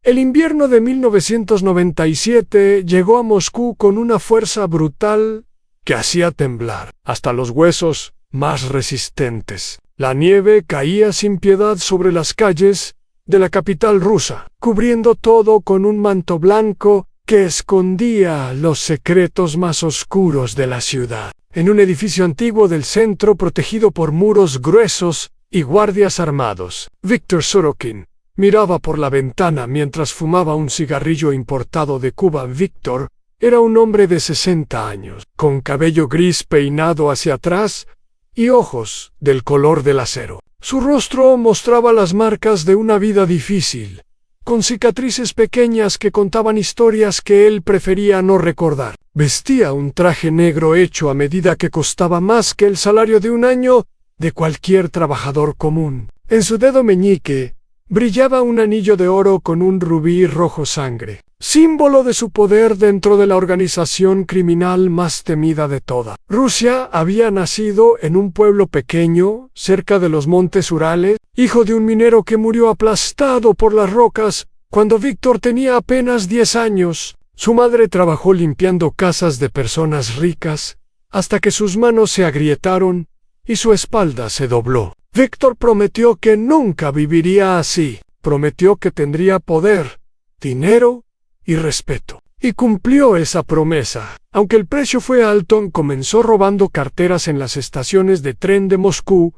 El invierno de 1997 llegó a Moscú con una fuerza brutal que hacía temblar hasta los huesos más resistentes. La nieve caía sin piedad sobre las calles de la capital rusa, cubriendo todo con un manto blanco que escondía los secretos más oscuros de la ciudad. En un edificio antiguo del centro, protegido por muros gruesos y guardias armados, Viktor Sorokin miraba por la ventana mientras fumaba un cigarrillo importado de Cuba. Viktor era un hombre de 60 años, con cabello gris peinado hacia atrás y ojos del color del acero. Su rostro mostraba las marcas de una vida difícil, con cicatrices pequeñas que contaban historias que él prefería no recordar. Vestía un traje negro hecho a medida que costaba más que el salario de un año de cualquier trabajador común. En su dedo meñique brillaba un anillo de oro con un rubí rojo sangre, símbolo de su poder dentro de la organización criminal más temida de toda. Rusia había nacido en un pueblo pequeño, cerca de los montes Urales, hijo de un minero que murió aplastado por las rocas cuando Víctor tenía apenas 10 años. Su madre trabajó limpiando casas de personas ricas hasta que sus manos se agrietaron y su espalda se dobló. Víctor prometió que nunca viviría así. Prometió que tendría poder, dinero y respeto. Y cumplió esa promesa. Aunque el precio fue alto, comenzó robando carteras en las estaciones de tren de Moscú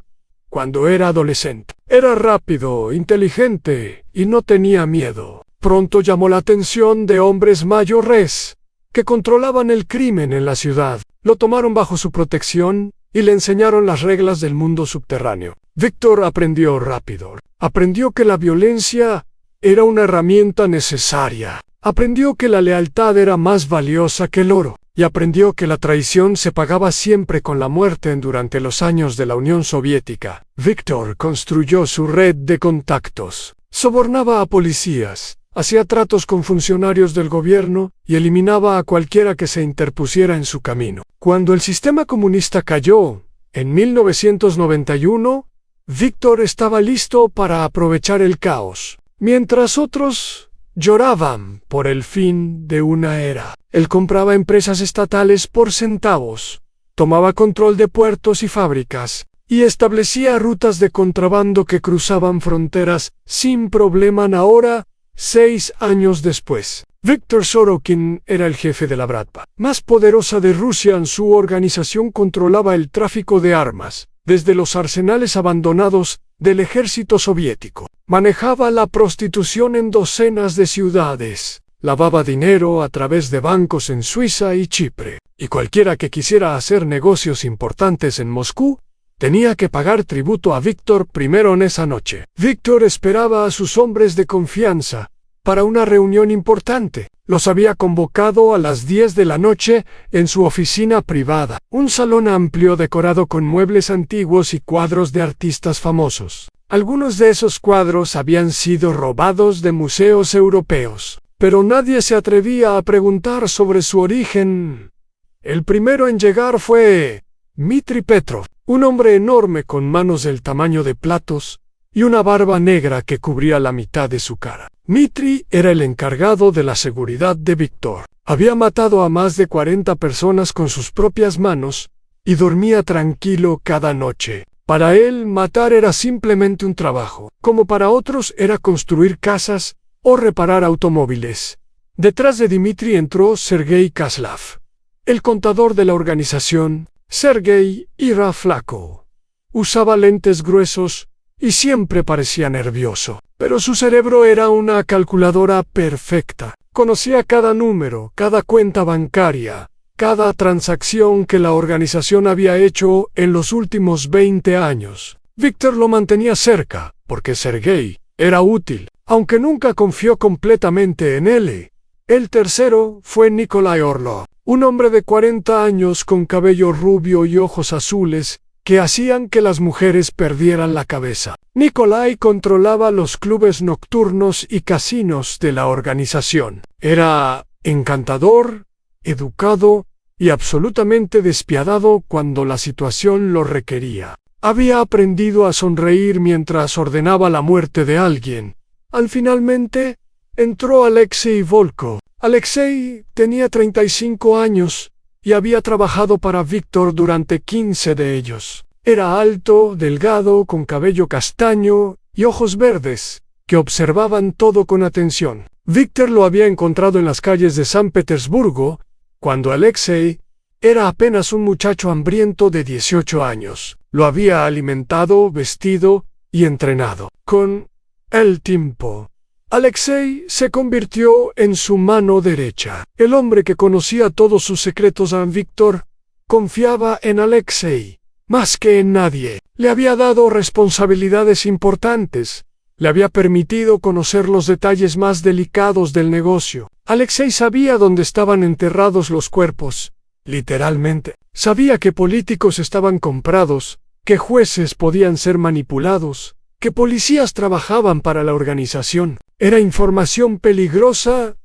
cuando era adolescente. Era rápido, inteligente y no tenía miedo. Pronto llamó la atención de hombres mayores que controlaban el crimen en la ciudad. Lo tomaron bajo su protección y le enseñaron las reglas del mundo subterráneo. Víctor aprendió rápido. Aprendió que la violencia era una herramienta necesaria. Aprendió que la lealtad era más valiosa que el oro. Y aprendió que la traición se pagaba siempre con la muerte durante los años de la Unión Soviética. Víctor construyó su red de contactos. Sobornaba a policías, hacía tratos con funcionarios del gobierno y eliminaba a cualquiera que se interpusiera en su camino. Cuando el sistema comunista cayó, en 1991, Víctor estaba listo para aprovechar el caos. Mientras otros lloraban por el fin de una era, él compraba empresas estatales por centavos, tomaba control de puertos y fábricas, y establecía rutas de contrabando que cruzaban fronteras sin problema. Ahora, 6 años después, Viktor Sorokin era el jefe de la Bratva más poderosa de Rusia. Su organización controlaba el tráfico de armas desde los arsenales abandonados del ejército soviético. Manejaba la prostitución en docenas de ciudades. Lavaba dinero a través de bancos en Suiza y Chipre. Y cualquiera que quisiera hacer negocios importantes en Moscú tenía que pagar tributo a Víctor primero en esa noche. Víctor esperaba a sus hombres de confianza para una reunión importante. Los había convocado a las 10 de la noche en su oficina privada, un salón amplio decorado con muebles antiguos y cuadros de artistas famosos. Algunos de esos cuadros habían sido robados de museos europeos, pero nadie se atrevía a preguntar sobre su origen. El primero en llegar fue Dmitri Petrov, un hombre enorme con manos del tamaño de platos y una barba negra que cubría la mitad de su cara. Dmitri era el encargado de la seguridad de Víctor. Había matado a más de 40 personas con sus propias manos y dormía tranquilo cada noche. Para él, matar era simplemente un trabajo, como para otros era construir casas o reparar automóviles. Detrás de Dmitri entró Sergei Kaslav, el contador de la organización. Sergei era flaco. Usaba lentes gruesos y siempre parecía nervioso, pero su cerebro era una calculadora perfecta. Conocía cada número, cada cuenta bancaria, cada transacción que la organización había hecho en los últimos 20 años. Víctor lo mantenía cerca, porque Sergei era útil, aunque nunca confió completamente en él. El tercero fue Nikolai Orlov, un hombre de 40 años con cabello rubio y ojos azules, que hacían que las mujeres perdieran la cabeza. Nikolai controlaba los clubes nocturnos y casinos de la organización. Era encantador, educado y absolutamente despiadado cuando la situación lo requería. Había aprendido a sonreír mientras ordenaba la muerte de alguien. Finalmente, entró Alexei Volkov. Alexei tenía 35 años y había trabajado para Víctor durante 15 de ellos. Era alto, delgado, con cabello castaño y ojos verdes, que observaban todo con atención. Víctor lo había encontrado en las calles de San Petersburgo, cuando Alexei era apenas un muchacho hambriento de 18 años. Lo había alimentado, vestido y entrenado. Con el tiempo, Alexei se convirtió en su mano derecha. El hombre que conocía todos sus secretos a Víctor confiaba en Alexei más que en nadie. Le había dado responsabilidades importantes. Le había permitido conocer los detalles más delicados del negocio. Alexei sabía dónde estaban enterrados los cuerpos, literalmente. Sabía que políticos estaban comprados, que jueces podían ser manipulados, que policías trabajaban para la organización. Era información peligrosa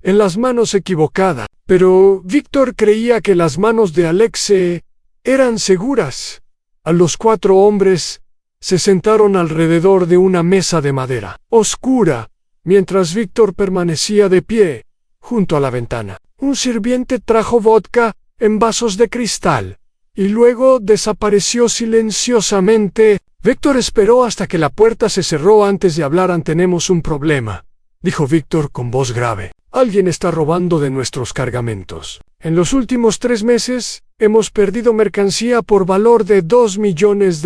en las manos equivocadas. Pero Víctor creía que las manos de Alexei eran seguras. A los 4 hombres se sentaron alrededor de una mesa de madera oscura, mientras Víctor permanecía de pie, junto a la ventana. Un sirviente trajo vodka en vasos de cristal, y luego desapareció silenciosamente. Víctor esperó hasta que la puerta se cerró antes de hablar. Tenemos un problema, dijo Víctor con voz grave. Alguien está robando de nuestros cargamentos. En los últimos 3 meses, hemos perdido mercancía por valor de $2 millones.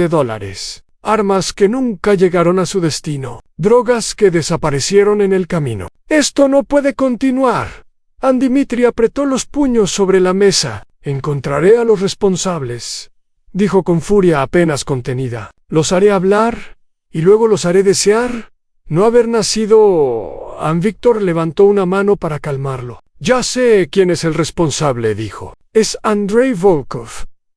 Armas que nunca llegaron a su destino. Drogas que desaparecieron en el camino. Esto no puede continuar. Dimitri apretó los puños sobre la mesa. Encontraré a los responsables, dijo con furia apenas contenida. Los haré hablar, y luego los haré desear no haber nacido. Víctor levantó una mano para calmarlo. Ya sé quién es el responsable, dijo. Es Andrei Volkov.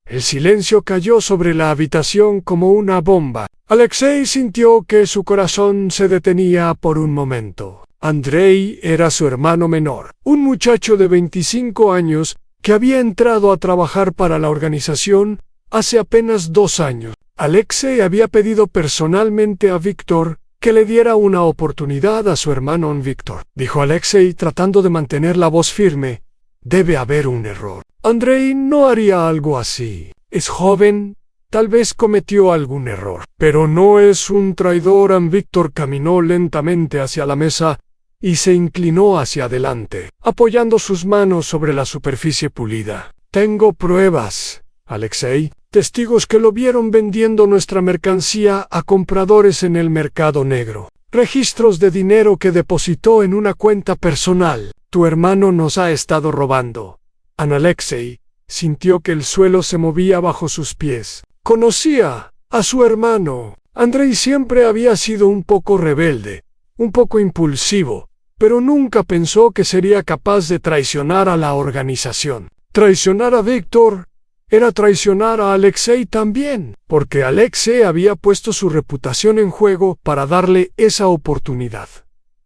El silencio cayó sobre la habitación como una bomba. Alexei sintió que su corazón se detenía por un momento. Andrei era su hermano menor, un muchacho de 25 años que había entrado a trabajar para la organización hace apenas 2 años. Alexei había pedido personalmente a Víctor que le diera una oportunidad a su hermano Víctor. Dijo Alexei tratando de mantener la voz firme. Debe haber un error. Andrei no haría algo así. Es joven, tal vez cometió algún error. Pero no es un traidor. Víctor caminó lentamente hacia la mesa y se inclinó hacia adelante, apoyando sus manos sobre la superficie pulida. Tengo pruebas, Alexei. Testigos que lo vieron vendiendo nuestra mercancía a compradores en el mercado negro. Registros de dinero que depositó en una cuenta personal. Tu hermano nos ha estado robando. Alexei sintió que el suelo se movía bajo sus pies. Conocía a su hermano. Andrei siempre había sido un poco rebelde, un poco impulsivo, pero nunca pensó que sería capaz de traicionar a la organización. Traicionar a Víctor era traicionar a Alexei también, porque Alexei había puesto su reputación en juego para darle esa oportunidad.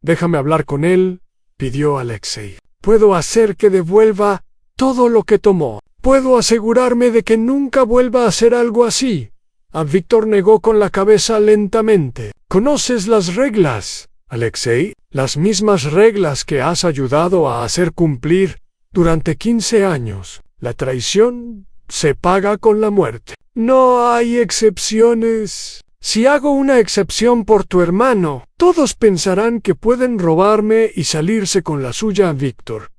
Déjame hablar con él, pidió Alexei. Puedo hacer que devuelva todo lo que tomó. Puedo asegurarme de que nunca vuelva a hacer algo así. Víctor negó con la cabeza lentamente. ¿Conoces las reglas, Alexei? Las mismas reglas que has ayudado a hacer cumplir durante 15 años. La traición se paga con la muerte. No hay excepciones. Si hago una excepción por tu hermano, todos pensarán que pueden robarme y salirse con la suya, Víctor.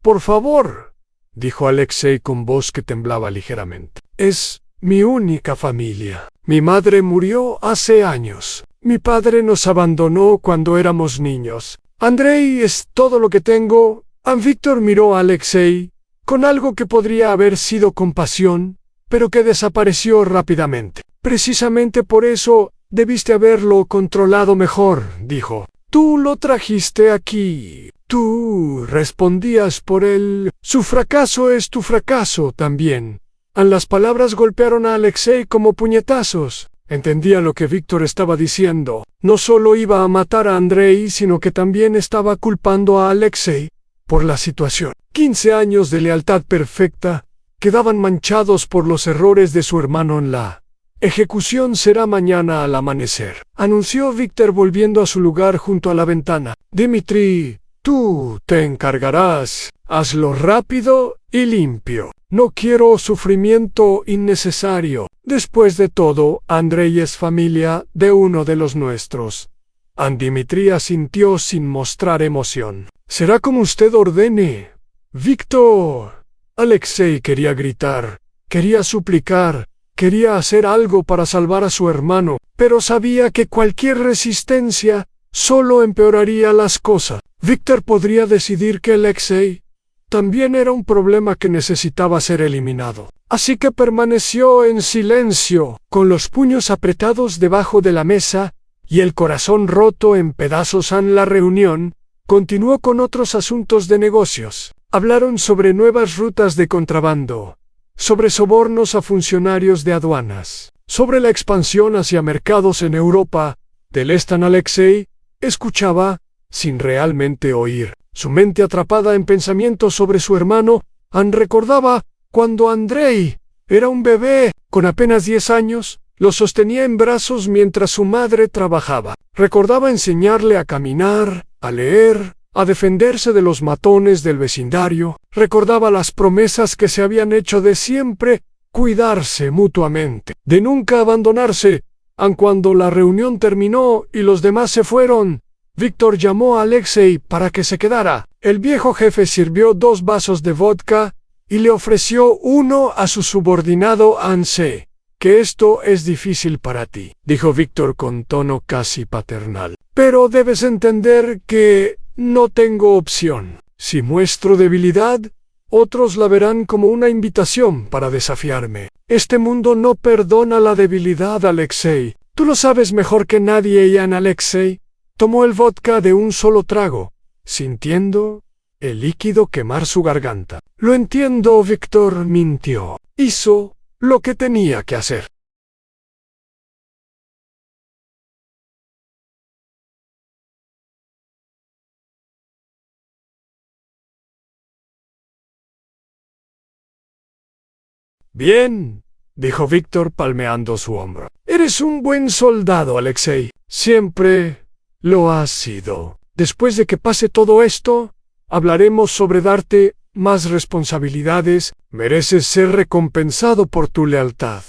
Por favor, dijo Alexei con voz que temblaba ligeramente. Es mi única familia. Mi madre murió hace años. Mi padre nos abandonó cuando éramos niños. Andrei es todo lo que tengo. Víctor miró a Alexei con algo que podría haber sido compasión, pero que desapareció rápidamente. Precisamente por eso debiste haberlo controlado mejor, dijo. Tú lo trajiste aquí. Tú respondías por él. Su fracaso es tu fracaso también. Las palabras golpearon a Alexei como puñetazos. Entendía lo que Víctor estaba diciendo. No solo iba a matar a Andrei, sino que también estaba culpando a Alexei por la situación. 15 años de lealtad perfecta quedaban manchados por los errores de su hermano en la Ejecución será mañana al amanecer, anunció Víctor volviendo a su lugar junto a la ventana. Dimitri, tú te encargarás. Hazlo rápido y limpio. No quiero sufrimiento innecesario. Después de todo, Andrei es familia de uno de los nuestros. Dimitri asintió sin mostrar emoción. Será como usted ordene. Víctor. Alexei quería gritar, quería suplicar, quería hacer algo para salvar a su hermano, pero sabía que cualquier resistencia solo empeoraría las cosas. Víctor podría decidir que Alexei también era un problema que necesitaba ser eliminado. Así que permaneció en silencio, con los puños apretados debajo de la mesa y el corazón roto en pedazos. En la reunión continuó con otros asuntos de negocios. Hablaron sobre nuevas rutas de contrabando, sobre sobornos a funcionarios de aduanas, sobre la expansión hacia mercados en Europa del Este. Alexei escuchaba sin realmente oír, su mente atrapada en pensamientos sobre su hermano. Recordaba cuando Andrei era un bebé, con apenas 10 años, lo sostenía en brazos mientras su madre trabajaba. Recordaba enseñarle a caminar, a leer, a defenderse de los matones del vecindario. Recordaba las promesas que se habían hecho de siempre cuidarse mutuamente, de nunca abandonarse. Cuando la reunión terminó y los demás se fueron, Víctor llamó a Alexei para que se quedara. El viejo jefe sirvió 2 vasos de vodka y le ofreció uno a su subordinado. Sé que esto es difícil para ti, dijo Víctor con tono casi paternal, pero debes entender que no tengo opción. Si muestro debilidad, otros la verán como una invitación para desafiarme. Este mundo no perdona la debilidad, Alexei. Tú lo sabes mejor que nadie. Y Alexei tomó el vodka de un solo trago, sintiendo el líquido quemar su garganta. Lo entiendo, Víctor mintió. Hizo lo que tenía que hacer. Bien, dijo Víctor palmeando su hombro. Eres un buen soldado, Alexei. Siempre lo has sido. Después de que pase todo esto, hablaremos sobre darte más responsabilidades. Mereces ser recompensado por tu lealtad.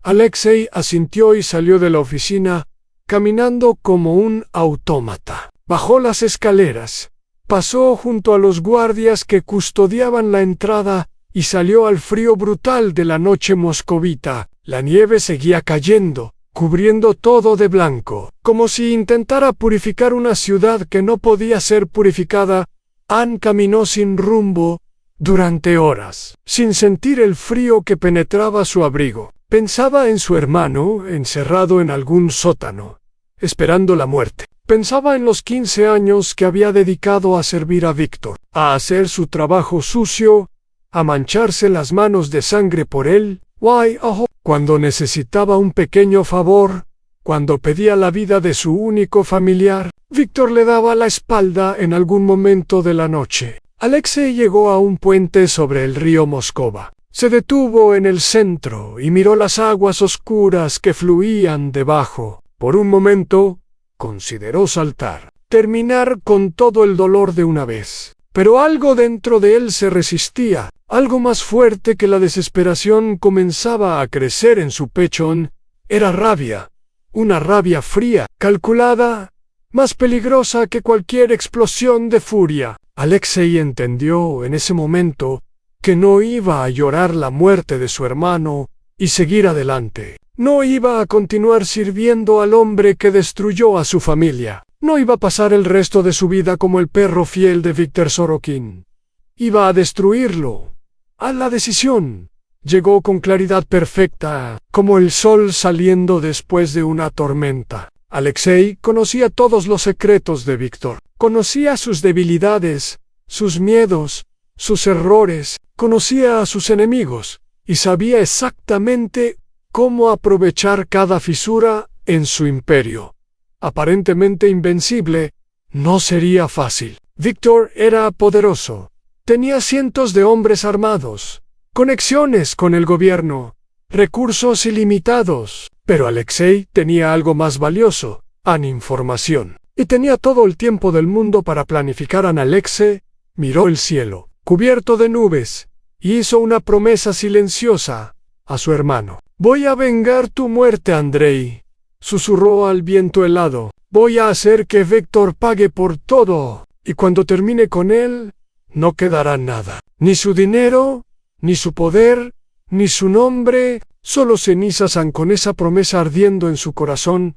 Alexei asintió y salió de la oficina, caminando como un autómata. Bajó las escaleras, pasó junto a los guardias que custodiaban la entrada y salió al frío brutal de la noche moscovita. La nieve seguía cayendo, cubriendo todo de blanco, como si intentara purificar una ciudad que no podía ser purificada. Caminó sin rumbo durante horas, sin sentir el frío que penetraba su abrigo. Pensaba en su hermano, encerrado en algún sótano, esperando la muerte. Pensaba en los 15 años que había dedicado a servir a Víctor, a hacer su trabajo sucio, a mancharse las manos de sangre por él. Cuando necesitaba un pequeño favor, cuando pedía la vida de su único familiar, Víctor le daba la espalda en algún momento de la noche. Alexei llegó a un puente sobre el río Moscova. Se detuvo en el centro y miró las aguas oscuras que fluían debajo. Por un momento, consideró saltar, terminar con todo el dolor de una vez. Pero algo dentro de él se resistía. Algo más fuerte que la desesperación comenzaba a crecer en su pecho. Era rabia, una rabia fría, calculada, más peligrosa que cualquier explosión de furia. Alexei entendió en ese momento que no iba a llorar la muerte de su hermano y seguir adelante. No iba a continuar sirviendo al hombre que destruyó a su familia. No iba a pasar el resto de su vida como el perro fiel de Víctor Sorokin. Iba a destruirlo. A la decisión llegó con claridad perfecta, como el sol saliendo después de una tormenta. Alexei conocía todos los secretos de Víctor. Conocía sus debilidades, sus miedos, sus errores. Conocía a sus enemigos y sabía exactamente cómo aprovechar cada fisura en su imperio. Aparentemente invencible, no sería fácil. Víctor era poderoso. Tenía cientos de hombres armados, conexiones con el gobierno, recursos ilimitados. Pero Alexei tenía algo más valioso, información. Y tenía todo el tiempo del mundo para planificar. Alexei miró el cielo, cubierto de nubes, y hizo una promesa silenciosa a su hermano. «Voy a vengar tu muerte, Andrei», susurró al viento helado. «Voy a hacer que Víctor pague por todo, y cuando termine con él, no quedará nada. Ni su dinero, ni su poder, ni su nombre, solo cenizas». Con esa promesa ardiendo en su corazón,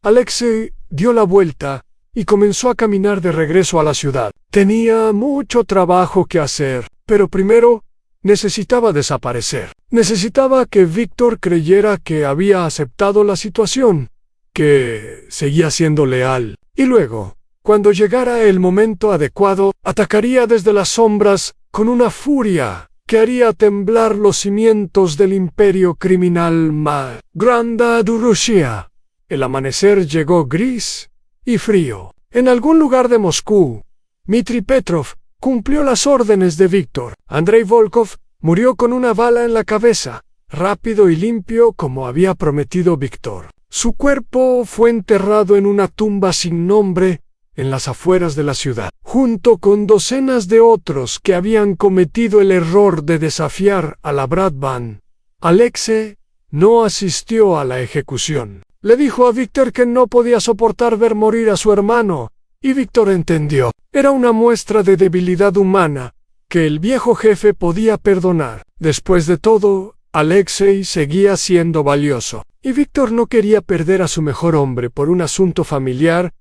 Alexei dio la vuelta y comenzó a caminar de regreso a la ciudad. Tenía mucho trabajo que hacer, pero primero necesitaba desaparecer. Necesitaba que Víctor creyera que había aceptado la situación, que seguía siendo leal. Y luego, cuando llegara el momento adecuado, atacaría desde las sombras con una furia que haría temblar los cimientos del imperio criminal más grande de Rusia. El amanecer llegó gris y frío. En algún lugar de Moscú, Dmitri Petrov cumplió las órdenes de Víctor. Andrei Volkov murió con una bala en la cabeza, rápido y limpio como había prometido Víctor. Su cuerpo fue enterrado en una tumba sin nombre en las afueras de la ciudad, junto con docenas de otros que habían cometido el error de desafiar a la Bratvan. Alexei no asistió a la ejecución. Le dijo a Víctor que no podía soportar ver morir a su hermano, y Víctor entendió. Era una muestra de debilidad humana que el viejo jefe podía perdonar. Después de todo, Alexei seguía siendo valioso, y Víctor no quería perder a su mejor hombre por un asunto familiar.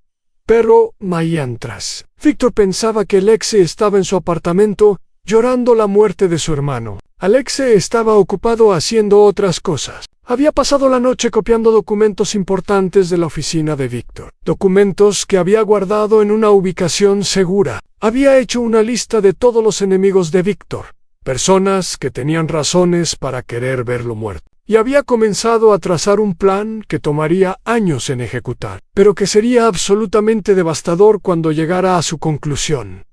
Pero mientras Víctor pensaba que Alexei estaba en su apartamento llorando la muerte de su hermano, Alexei estaba ocupado haciendo otras cosas. Había pasado la noche copiando documentos importantes de la oficina de Víctor, documentos que había guardado en una ubicación segura. Había hecho una lista de todos los enemigos de Víctor, personas que tenían razones para querer verlo muerto. Y había comenzado a trazar un plan que tomaría años en ejecutar, pero que sería absolutamente devastador cuando llegara a su conclusión.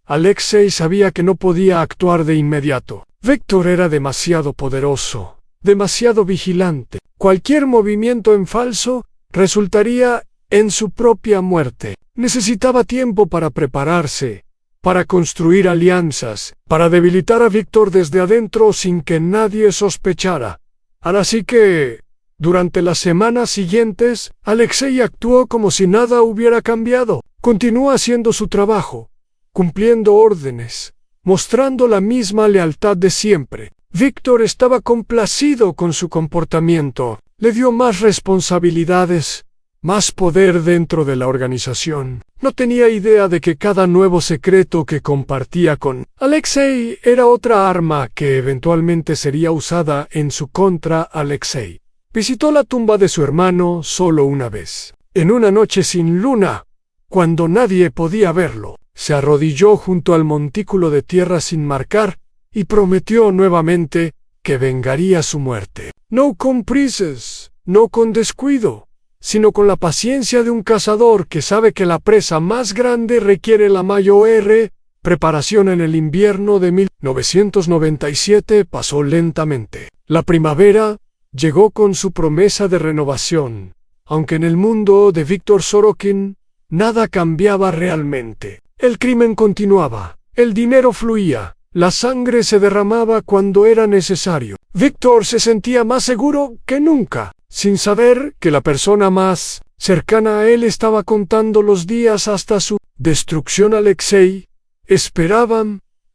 Alexei sabía que no podía actuar de inmediato. Víctor era demasiado poderoso, demasiado vigilante. Cualquier movimiento en falso resultaría en su propia muerte. Necesitaba tiempo para prepararse, para construir alianzas, para debilitar a Víctor desde adentro sin que nadie sospechara. Así que, durante las semanas siguientes, Alexei actuó como si nada hubiera cambiado. Continuó haciendo su trabajo, cumpliendo órdenes, mostrando la misma lealtad de siempre. Víctor estaba complacido con su comportamiento. Le dio más responsabilidades, más poder dentro de la organización. No tenía idea de que cada nuevo secreto que compartía con Alexei era otra arma que eventualmente sería usada en su contra. Alexei visitó la tumba de su hermano solo una vez. En una noche sin luna, cuando nadie podía verlo, se arrodilló junto al montículo de tierra sin marcar y prometió nuevamente que vengaría su muerte. No con prisas, no con descuido, sino con la paciencia de un cazador que sabe que la presa más grande requiere la mayor preparación. En el invierno de 1997 pasó lentamente. La primavera llegó con su promesa de renovación, aunque en el mundo de Víctor Sorokin nada cambiaba realmente. El crimen continuaba, el dinero fluía, la sangre se derramaba cuando era necesario. Víctor se sentía más seguro que nunca, sin saber que la persona más cercana a él estaba contando los días hasta su destrucción. Alexei esperaba,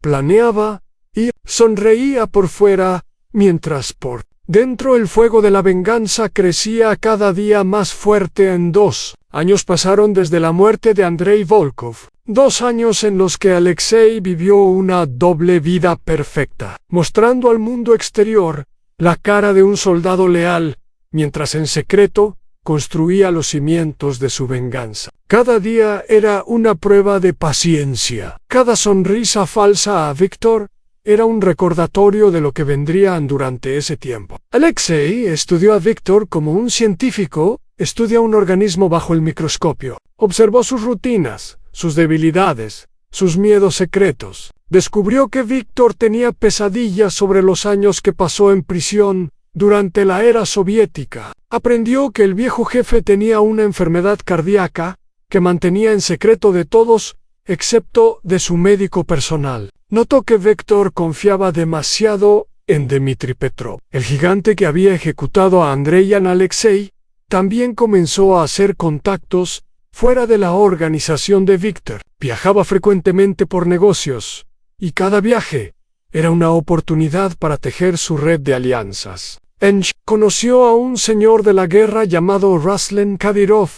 planeaba y sonreía por fuera, mientras por dentro el fuego de la venganza crecía cada día más fuerte. En 2 años pasaron desde la muerte de Andrei Volkov, 2 años en los que Alexei vivió una doble vida perfecta, mostrando al mundo exterior la cara de un soldado leal, mientras en secreto construía los cimientos de su venganza. Cada día era una prueba de paciencia. Cada sonrisa falsa a Víctor era un recordatorio de lo que vendría durante ese tiempo. Alexei estudió a Víctor como un científico estudia un organismo bajo el microscopio. Observó sus rutinas, sus debilidades, sus miedos secretos. Descubrió que Víctor tenía pesadillas sobre los años que pasó en prisión, durante la era soviética. Aprendió que el viejo jefe tenía una enfermedad cardíaca que mantenía en secreto de todos, excepto de su médico personal. Notó que Víctor confiaba demasiado en Dmitri Petrov. El gigante que había ejecutado a Andrei y a Alexei también comenzó a hacer contactos fuera de la organización de Víctor. Viajaba frecuentemente por negocios, y cada viaje era una oportunidad para tejer su red de alianzas. Ench conoció a un señor de la guerra llamado Ruslan Kadyrov,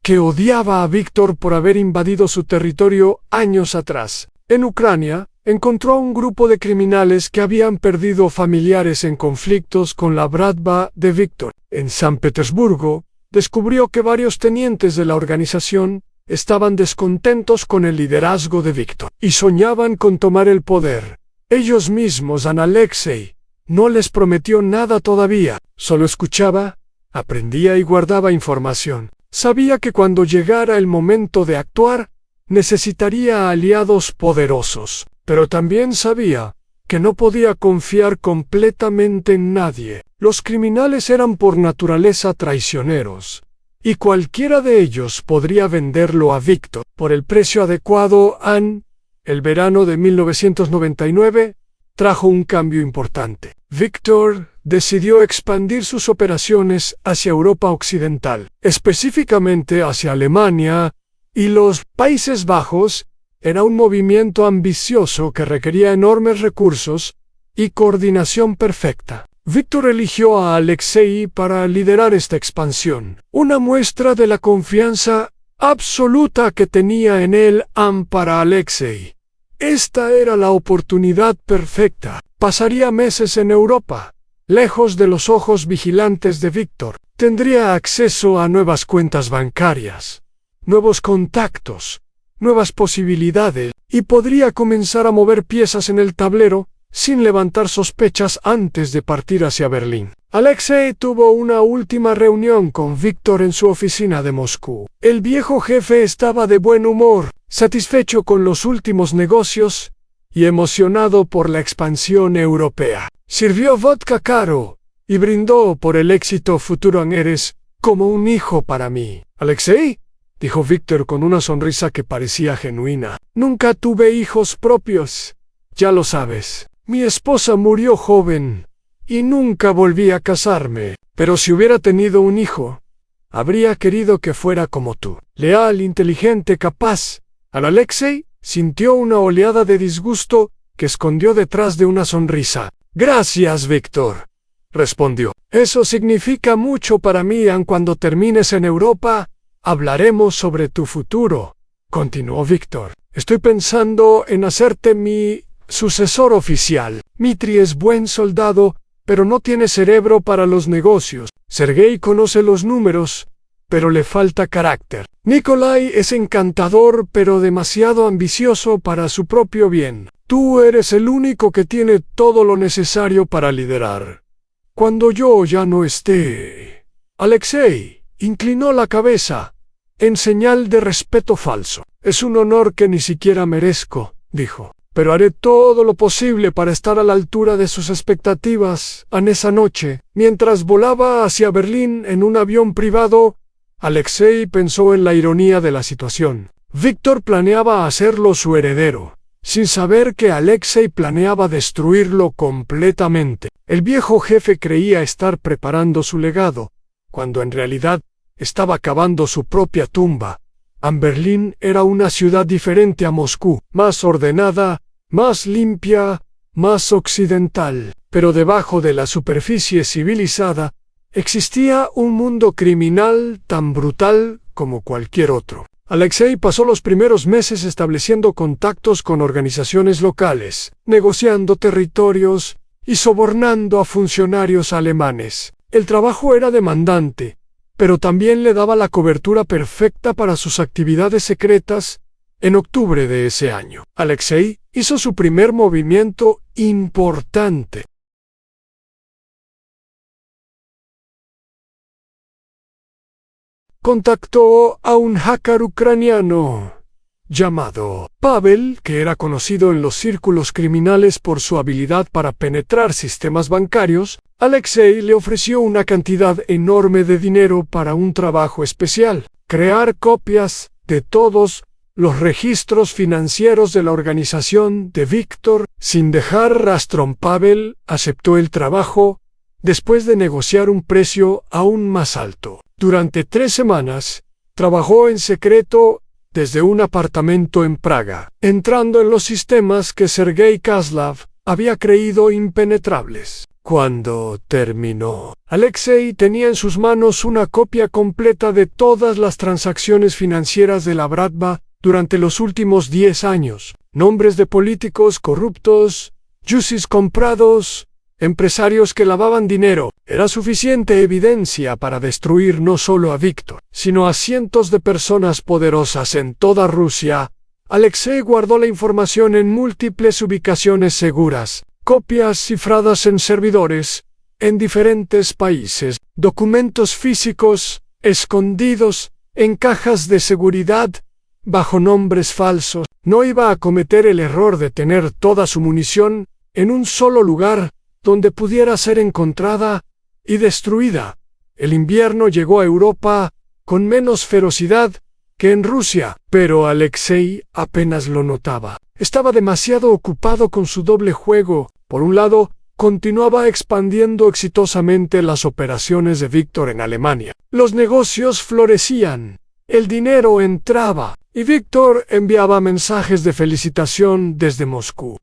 que odiaba a Víctor por haber invadido su territorio años atrás. En Ucrania, encontró a un grupo de criminales que habían perdido familiares en conflictos con la Bratva de Víctor. En San Petersburgo, descubrió que varios tenientes de la organización estaban descontentos con el liderazgo de Víctor y soñaban con tomar el poder. Ellos mismos, a Alexei, no les prometió nada todavía, solo escuchaba, aprendía y guardaba información. Sabía que cuando llegara el momento de actuar, necesitaría aliados poderosos, pero también sabía que no podía confiar completamente en nadie. Los criminales eran por naturaleza traicioneros, y cualquiera de ellos podría venderlo a Víctor por el precio adecuado. El verano de 1999 trajo un cambio importante. Víctor decidió expandir sus operaciones hacia Europa Occidental, específicamente hacia Alemania y los Países Bajos. Era un movimiento ambicioso que requería enormes recursos y coordinación perfecta. Víctor eligió a Alexei para liderar esta expansión, una muestra de la confianza absoluta que tenía en él para Alexei. Esta era la oportunidad perfecta. Pasaría meses en Europa, lejos de los ojos vigilantes de Víctor. Tendría acceso a nuevas cuentas bancarias, nuevos contactos, nuevas posibilidades, y podría comenzar a mover piezas en el tablero sin levantar sospechas antes de partir hacia Berlín. Alexei tuvo una última reunión con Víctor en su oficina de Moscú. El viejo jefe estaba de buen humor, satisfecho con los últimos negocios y emocionado por la expansión europea. Sirvió vodka caro y brindó por el éxito futuro. Eres como un hijo para mí. ¿Alexei?, dijo Víctor con una sonrisa que parecía genuina. Nunca tuve hijos propios. Ya lo sabes. Mi esposa murió joven y nunca volví a casarme. Pero si hubiera tenido un hijo, habría querido que fuera como tú. Leal, inteligente, capaz. Alexei sintió una oleada de disgusto que escondió detrás de una sonrisa. Gracias, Víctor, respondió. Eso significa mucho para mí. Cuando termines en Europa, hablaremos sobre tu futuro, continuó Víctor. Estoy pensando en hacerte mi sucesor oficial. Dmitri es buen soldado, pero no tiene cerebro para los negocios. Sergei conoce los números, pero le falta carácter. Nikolai es encantador, pero demasiado ambicioso para su propio bien. Tú eres el único que tiene todo lo necesario para liderar. Cuando yo ya no esté... Alexei inclinó la cabeza, en señal de respeto falso. Es un honor que ni siquiera merezco, dijo. Pero haré todo lo posible para estar a la altura de sus expectativas. Esa noche, mientras volaba hacia Berlín en un avión privado, Alexei pensó en la ironía de la situación. Víctor planeaba hacerlo su heredero, sin saber que Alexei planeaba destruirlo completamente. El viejo jefe creía estar preparando su legado, cuando en realidad estaba cavando su propia tumba. Berlín era una ciudad diferente a Moscú, más ordenada, más limpia, más occidental. Pero debajo de la superficie civilizada, existía un mundo criminal tan brutal como cualquier otro. Alexei pasó los primeros meses estableciendo contactos con organizaciones locales, negociando territorios y sobornando a funcionarios alemanes. El trabajo era demandante, pero también le daba la cobertura perfecta para sus actividades secretas. En octubre de ese año, Alexei hizo su primer movimiento importante. Contactó a un hacker ucraniano llamado Pavel, que era conocido en los círculos criminales por su habilidad para penetrar sistemas bancarios, Alexei le ofreció una cantidad enorme de dinero para un trabajo especial: crear copias de todos los registros financieros de la organización de Víctor sin dejar rastro. Pavel aceptó el trabajo después de negociar un precio aún más alto. Durante 3 semanas, trabajó en secreto desde un apartamento en Praga, entrando en los sistemas que Sergei Kozlov había creído impenetrables. Cuando terminó, Alexei tenía en sus manos una copia completa de todas las transacciones financieras de la Bratva durante los últimos 10 años. Nombres de políticos corruptos, yusis comprados, empresarios que lavaban dinero. Era suficiente evidencia para destruir no solo a Víctor, sino a cientos de personas poderosas en toda Rusia. Alexei guardó la información en múltiples ubicaciones seguras, copias cifradas en servidores, en diferentes países, documentos físicos, escondidos, en cajas de seguridad, bajo nombres falsos. No iba a cometer el error de tener toda su munición en un solo lugar donde pudiera ser encontrada y destruida. El invierno llegó a Europa con menos ferocidad que en Rusia, pero Alexei apenas lo notaba. Estaba demasiado ocupado con su doble juego. Por un lado, continuaba expandiendo exitosamente las operaciones de Víctor en Alemania. Los negocios florecían, el dinero entraba, y Víctor enviaba mensajes de felicitación desde Moscú.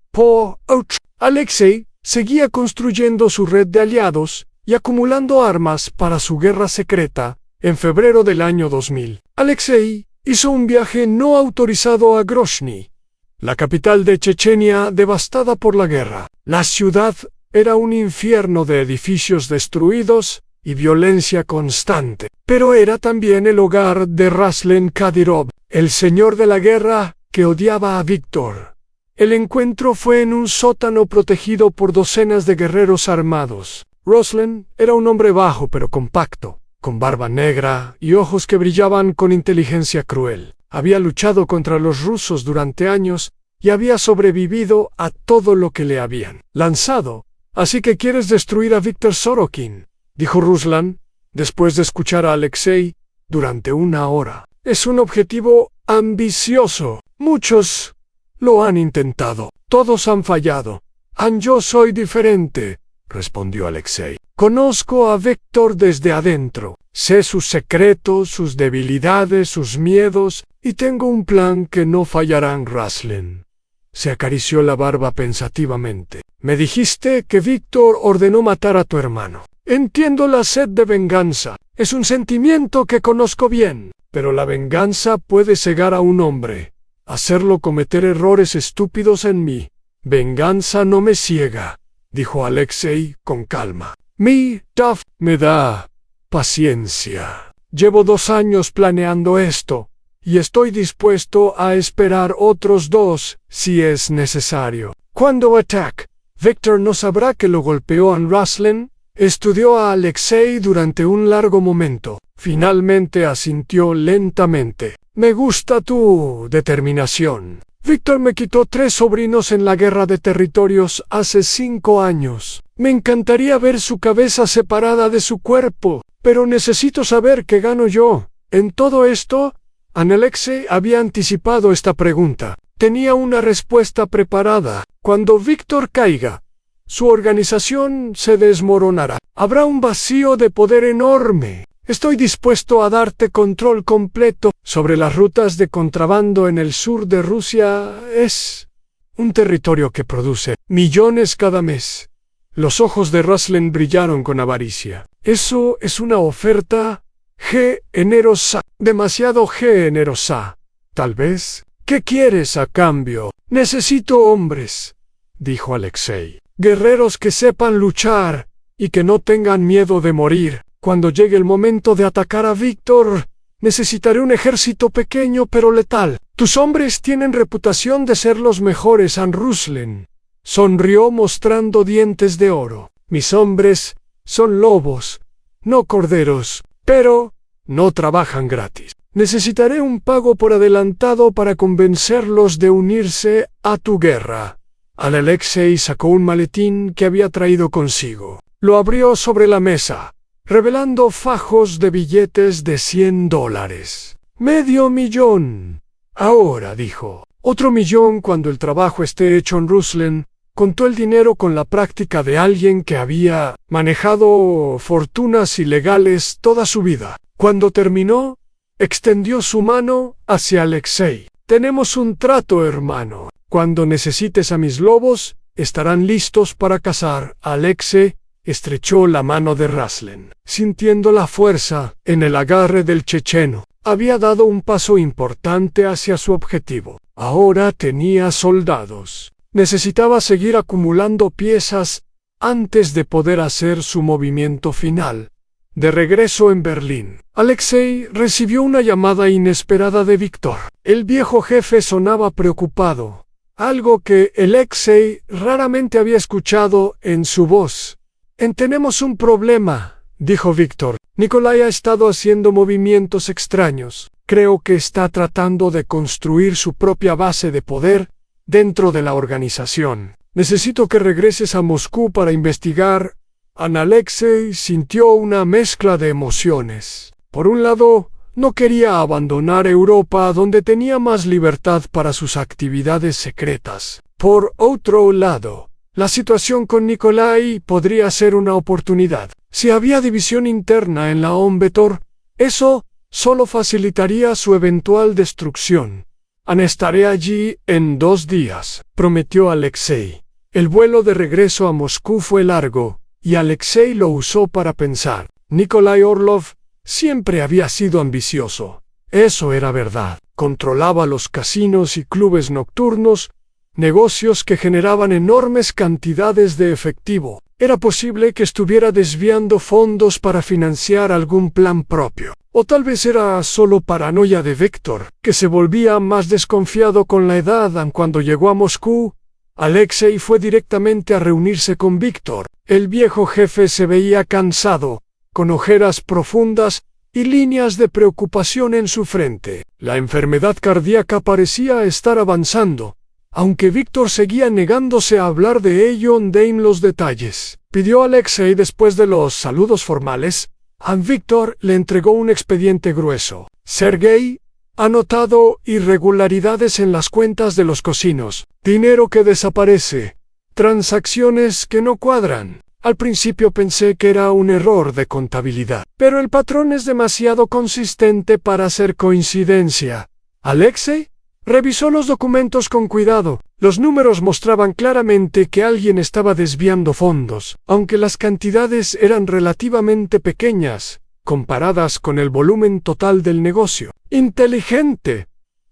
Alexei seguía construyendo su red de aliados y acumulando armas para su guerra secreta. En febrero del año 2000, Alexei hizo un viaje no autorizado a Grozny, la capital de Chechenia devastada por la guerra. La ciudad era un infierno de edificios destruidos y violencia constante, pero era también el hogar de Ruslan Kadyrov, el señor de la guerra que odiaba a Víctor. El encuentro fue en un sótano protegido por docenas de guerreros armados. Ruslan era un hombre bajo pero compacto, con barba negra y ojos que brillaban con inteligencia cruel. Había luchado contra los rusos durante años y había sobrevivido a todo lo que le habían lanzado. «Así que quieres destruir a Víctor Sorokin», dijo Ruslan, después de escuchar a Alexei durante 1 hora. «Es un objetivo ambicioso. Muchos lo han intentado. Todos han fallado. Yo soy diferente», respondió Alexei. «Conozco a Víctor desde adentro. Sé sus secretos, sus debilidades, sus miedos, y tengo un plan que no fallará». Ruslan se acarició la barba pensativamente. «Me dijiste que Víctor ordenó matar a tu hermano. Entiendo la sed de venganza. Es un sentimiento que conozco bien. Pero la venganza puede cegar a un hombre, hacerlo cometer errores estúpidos en mí. Venganza no me ciega», dijo Alexei con calma. «Me da paciencia. Llevo 2 años planeando esto, y estoy dispuesto a esperar otros 2 si es necesario. Cuando ataque, Víctor no sabrá que lo golpeó a Ruslan». Estudió a Alexei durante un largo momento. Finalmente asintió lentamente. «Me gusta tu determinación. Víctor me quitó 3 sobrinos en la guerra de territorios hace 5 años. Me encantaría ver su cabeza separada de su cuerpo, pero necesito saber qué gano yo en todo esto». Alexei había anticipado esta pregunta. Tenía una respuesta preparada. «Cuando Víctor caiga, su organización se desmoronará. Habrá un vacío de poder enorme. Estoy dispuesto a darte control completo sobre las rutas de contrabando en el sur de Rusia. Es un territorio que produce millones cada mes». Los ojos de Ruslan brillaron con avaricia. «Eso es una oferta generosa, demasiado generosa. Tal vez. ¿Qué quieres a cambio?» «Necesito hombres», dijo Alexei. «Guerreros que sepan luchar y que no tengan miedo de morir. Cuando llegue el momento de atacar a Víctor, necesitaré un ejército pequeño pero letal. Tus hombres tienen reputación de ser los mejores». Ruslan sonrió mostrando dientes de oro. «Mis hombres son lobos, no corderos, pero no trabajan gratis. Necesitaré un pago por adelantado para convencerlos de unirse a tu guerra. Alexei sacó un maletín que había traído consigo. Lo abrió sobre la mesa, revelando fajos de billetes de $100. $500,000. Ahora, dijo. $1,000,000 cuando el trabajo esté hecho en Ruslen. Contó el dinero con la práctica de alguien que había manejado fortunas ilegales toda su vida. Cuando terminó, extendió su mano hacia Alexei. Tenemos un trato, hermano. Cuando necesites a mis lobos, estarán listos para cazar. Alexei estrechó la mano de Ruslen, sintiendo la fuerza en el agarre del checheno. Había dado un paso importante hacia su objetivo. Ahora tenía soldados. Necesitaba seguir acumulando piezas antes de poder hacer su movimiento final. De regreso en Berlín, Alexei recibió una llamada inesperada de Víctor. El viejo jefe sonaba preocupado, algo que Alexei raramente había escuchado en su voz. Tenemos un problema, dijo Víctor. Nikolai ha estado haciendo movimientos extraños. Creo que está tratando de construir su propia base de poder dentro de la organización. Necesito que regreses a Moscú para investigar. Alexei sintió una mezcla de emociones. Por un lado, no quería abandonar Europa, donde tenía más libertad para sus actividades secretas. Por otro lado, la situación con Nikolai podría ser una oportunidad. Si había división interna en la OMBETOR, eso solo facilitaría su eventual destrucción. Estaré allí en 2 días, prometió Alexei. El vuelo de regreso a Moscú fue largo, y Alexei lo usó para pensar. Nikolai Orlov siempre había sido ambicioso. Eso era verdad. Controlaba los casinos y clubes nocturnos, negocios que generaban enormes cantidades de efectivo. Era posible que estuviera desviando fondos para financiar algún plan propio. O tal vez era solo paranoia de Víctor, que se volvía más desconfiado con la edad. Cuando llegó a Moscú, Alexei fue directamente a reunirse con Víctor. El viejo jefe se veía cansado, con ojeras profundas y líneas de preocupación en su frente. La enfermedad cardíaca parecía estar avanzando, aunque Víctor seguía negándose a hablar de ello en los detalles. Pidió a Alexei después de los saludos formales. Víctor le entregó un expediente grueso. Sergei ha notado irregularidades en las cuentas de los casinos, dinero que desaparece, transacciones que no cuadran. Al principio pensé que era un error de contabilidad, pero el patrón es demasiado consistente para ser coincidencia. Alexei revisó los documentos con cuidado. Los números mostraban claramente que alguien estaba desviando fondos, aunque las cantidades eran relativamente pequeñas, comparadas con el volumen total del negocio. Inteligente,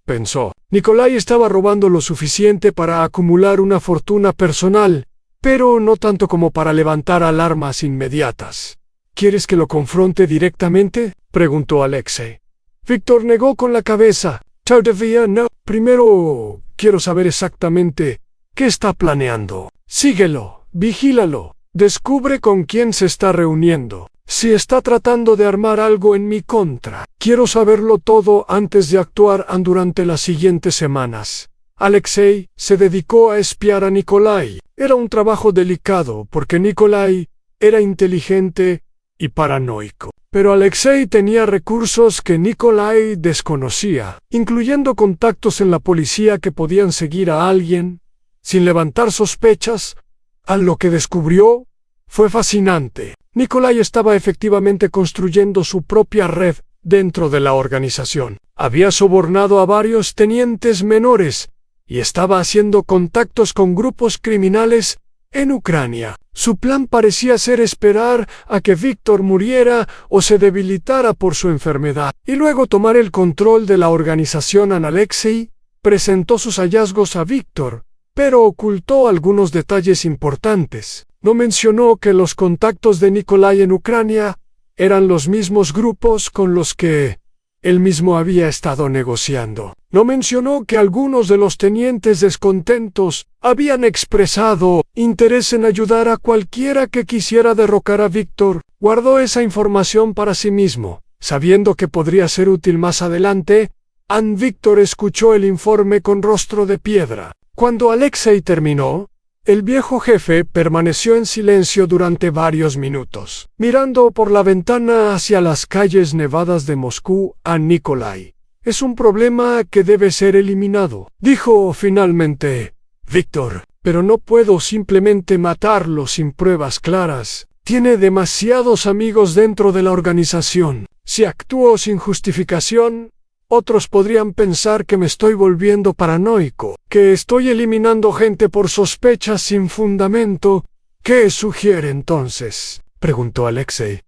pensó. Nikolai estaba robando lo suficiente para acumular una fortuna personal, pero no tanto como para levantar alarmas inmediatas. ¿Quieres que lo confronte directamente?, preguntó Alexei. Víctor negó con la cabeza. Todavía no. Primero, quiero saber exactamente qué está planeando. Síguelo, vigílalo, descubre con quién se está reuniendo. Si está tratando de armar algo en mi contra, quiero saberlo todo antes de actuar durante las siguientes semanas. Alexei se dedicó a espiar a Nikolai. Era un trabajo delicado porque Nikolai era inteligente y paranoico. Pero Alexei tenía recursos que Nikolai desconocía, incluyendo contactos en la policía que podían seguir a alguien sin levantar sospechas. Lo que descubrió fue fascinante. Nikolai estaba efectivamente construyendo su propia red dentro de la organización. Había sobornado a varios tenientes menores y estaba haciendo contactos con grupos criminales en Ucrania. Su plan parecía ser esperar a que Víctor muriera o se debilitara por su enfermedad, y luego tomar el control de la organización. Alexei presentó sus hallazgos a Víctor, pero ocultó algunos detalles importantes. No mencionó que los contactos de Nikolai en Ucrania eran los mismos grupos con los que él mismo había estado negociando. No mencionó que algunos de los tenientes descontentos habían expresado interés en ayudar a cualquiera que quisiera derrocar a Víctor. Guardó esa información para sí mismo. Sabiendo que podría ser útil más adelante, Víctor escuchó el informe con rostro de piedra. Cuando Alexei terminó, el viejo jefe permaneció en silencio durante varios minutos, mirando por la ventana hacia las calles nevadas de Moscú a Nikolai. «Es un problema que debe ser eliminado», dijo finalmente Víctor, «pero no puedo simplemente matarlo sin pruebas claras. Tiene demasiados amigos dentro de la organización. Si actúo sin justificación, otros podrían pensar que me estoy volviendo paranoico, que estoy eliminando gente por sospechas sin fundamento». «¿Qué sugiere entonces?», preguntó Alexei.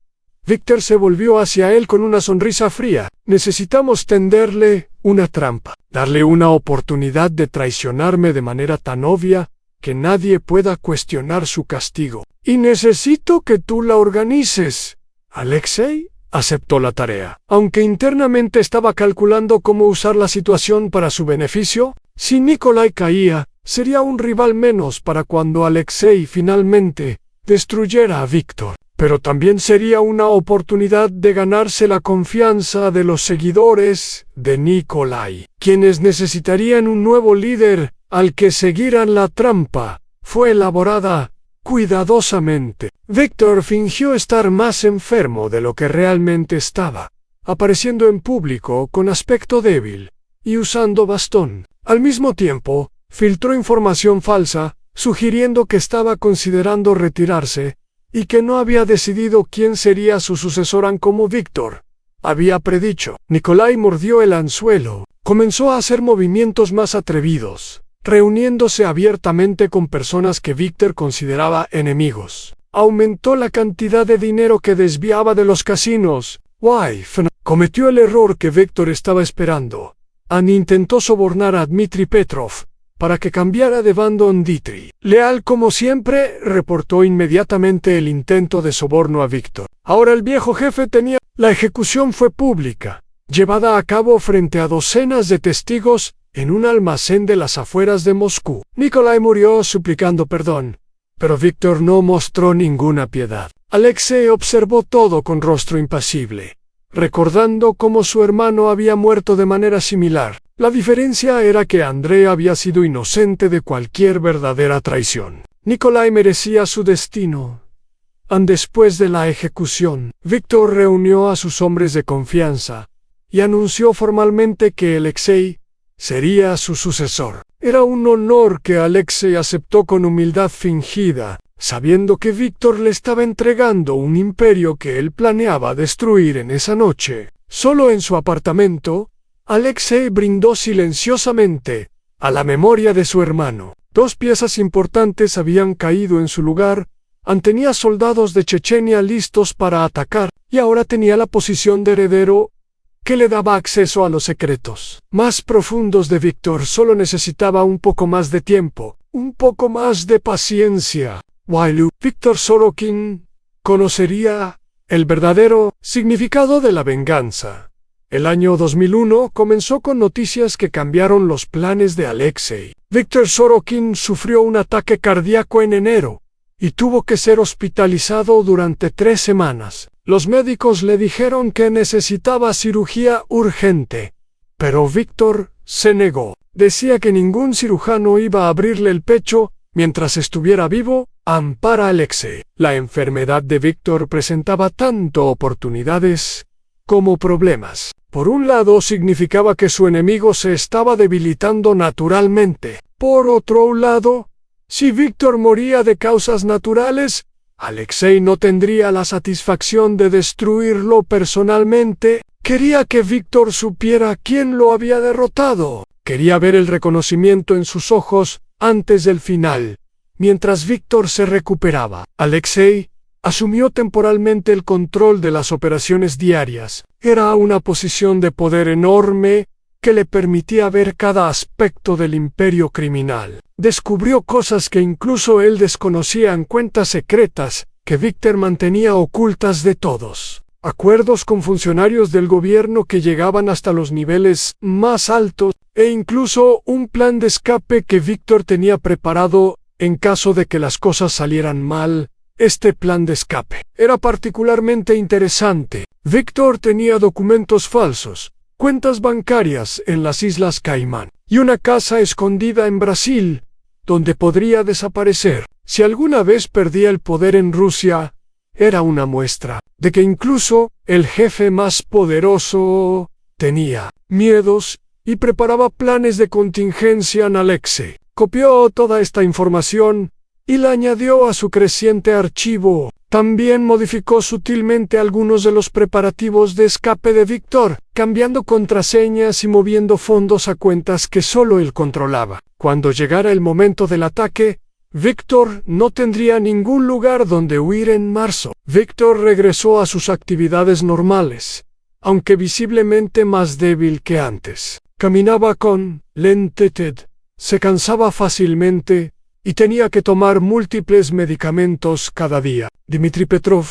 Víctor se volvió hacia él con una sonrisa fría. «Necesitamos tenderle una trampa, darle una oportunidad de traicionarme de manera tan obvia que nadie pueda cuestionar su castigo. Y necesito que tú la organices». Alexei aceptó la tarea. Aunque internamente estaba calculando cómo usar la situación para su beneficio, si Nikolai caía, sería un rival menos para cuando Alexei finalmente destruyera a Víctor. Pero también sería una oportunidad de ganarse la confianza de los seguidores de Nikolai, quienes necesitarían un nuevo líder al que seguiran. La trampa fue elaborada cuidadosamente. Víctor fingió estar más enfermo de lo que realmente estaba, apareciendo en público con aspecto débil y usando bastón. Al mismo tiempo, filtró información falsa, sugiriendo que estaba considerando retirarse y que no había decidido quién sería su sucesor como Víctor había predicho. Nikolai mordió el anzuelo, comenzó a hacer movimientos más atrevidos, reuniéndose abiertamente con personas que Víctor consideraba enemigos. Aumentó la cantidad de dinero que desviaba de los casinos. Cometió el error que Víctor estaba esperando. Intentó sobornar a Dmitry Petrov para que cambiara de bando en Dmitry. Leal como siempre, reportó inmediatamente el intento de soborno a Víctor. Ahora el viejo jefe tenía... La ejecución fue pública, llevada a cabo frente a docenas de testigos en un almacén de las afueras de Moscú. Nikolai murió suplicando perdón, pero Víctor no mostró ninguna piedad. Alexei observó todo con rostro impasible, recordando cómo su hermano había muerto de manera similar. La diferencia era que Andrei había sido inocente de cualquier verdadera traición. Nikolai merecía su destino. Después de la ejecución, Víctor reunió a sus hombres de confianza y anunció formalmente que Alexei sería su sucesor. Era un honor que Alexei aceptó con humildad fingida, sabiendo que Víctor le estaba entregando un imperio que él planeaba destruir en esa noche. Solo en su apartamento, Alexei brindó silenciosamente a la memoria de su hermano. Dos piezas importantes habían caído en su lugar. Tenía soldados de Chechenia listos para atacar, y ahora tenía la posición de heredero que le daba acceso a los secretos más profundos de Víctor. Solo necesitaba un poco más de tiempo, un poco más de paciencia. Víctor Sorokin conocería el verdadero significado de la venganza. El año 2001 comenzó con noticias que cambiaron los planes de Alexei. Víctor Sorokin sufrió un ataque cardíaco en enero y tuvo que ser hospitalizado durante 3 semanas. Los médicos le dijeron que necesitaba cirugía urgente, pero Víctor se negó. Decía que ningún cirujano iba a abrirle el pecho mientras estuviera vivo. Para Alexei, la enfermedad de Víctor presentaba tanto oportunidades como problemas. Por un lado, significaba que su enemigo se estaba debilitando naturalmente. Por otro lado, si Víctor moría de causas naturales, Alexei no tendría la satisfacción de destruirlo personalmente. Quería que Víctor supiera quién lo había derrotado. Quería ver el reconocimiento en sus ojos antes del final, mientras Víctor se recuperaba. Alexei asumió temporalmente el control de las operaciones diarias. Era una posición de poder enorme que le permitía ver cada aspecto del imperio criminal. Descubrió cosas que incluso él desconocía en cuentas secretas que Víctor mantenía ocultas de todos. Acuerdos con funcionarios del gobierno que llegaban hasta los niveles más altos, e incluso un plan de escape que Víctor tenía preparado en caso de que las cosas salieran mal Este plan de escape era particularmente interesante. Víctor tenía documentos falsos, cuentas bancarias en las Islas Caimán y una casa escondida en Brasil, donde podría desaparecer. Si alguna vez perdía el poder en Rusia, era una muestra de que incluso el jefe más poderoso tenía miedos y preparaba planes de contingencia en Alexei. Copió toda esta información y la añadió a su creciente archivo. También modificó sutilmente algunos de los preparativos de escape de Víctor, cambiando contraseñas y moviendo fondos a cuentas que solo él controlaba. Cuando llegara el momento del ataque, Víctor no tendría ningún lugar donde huir en marzo. Víctor regresó a sus actividades normales, aunque visiblemente más débil que antes. Caminaba con lentitud, se cansaba fácilmente y tenía que tomar múltiples medicamentos cada día. Dmitri Petrov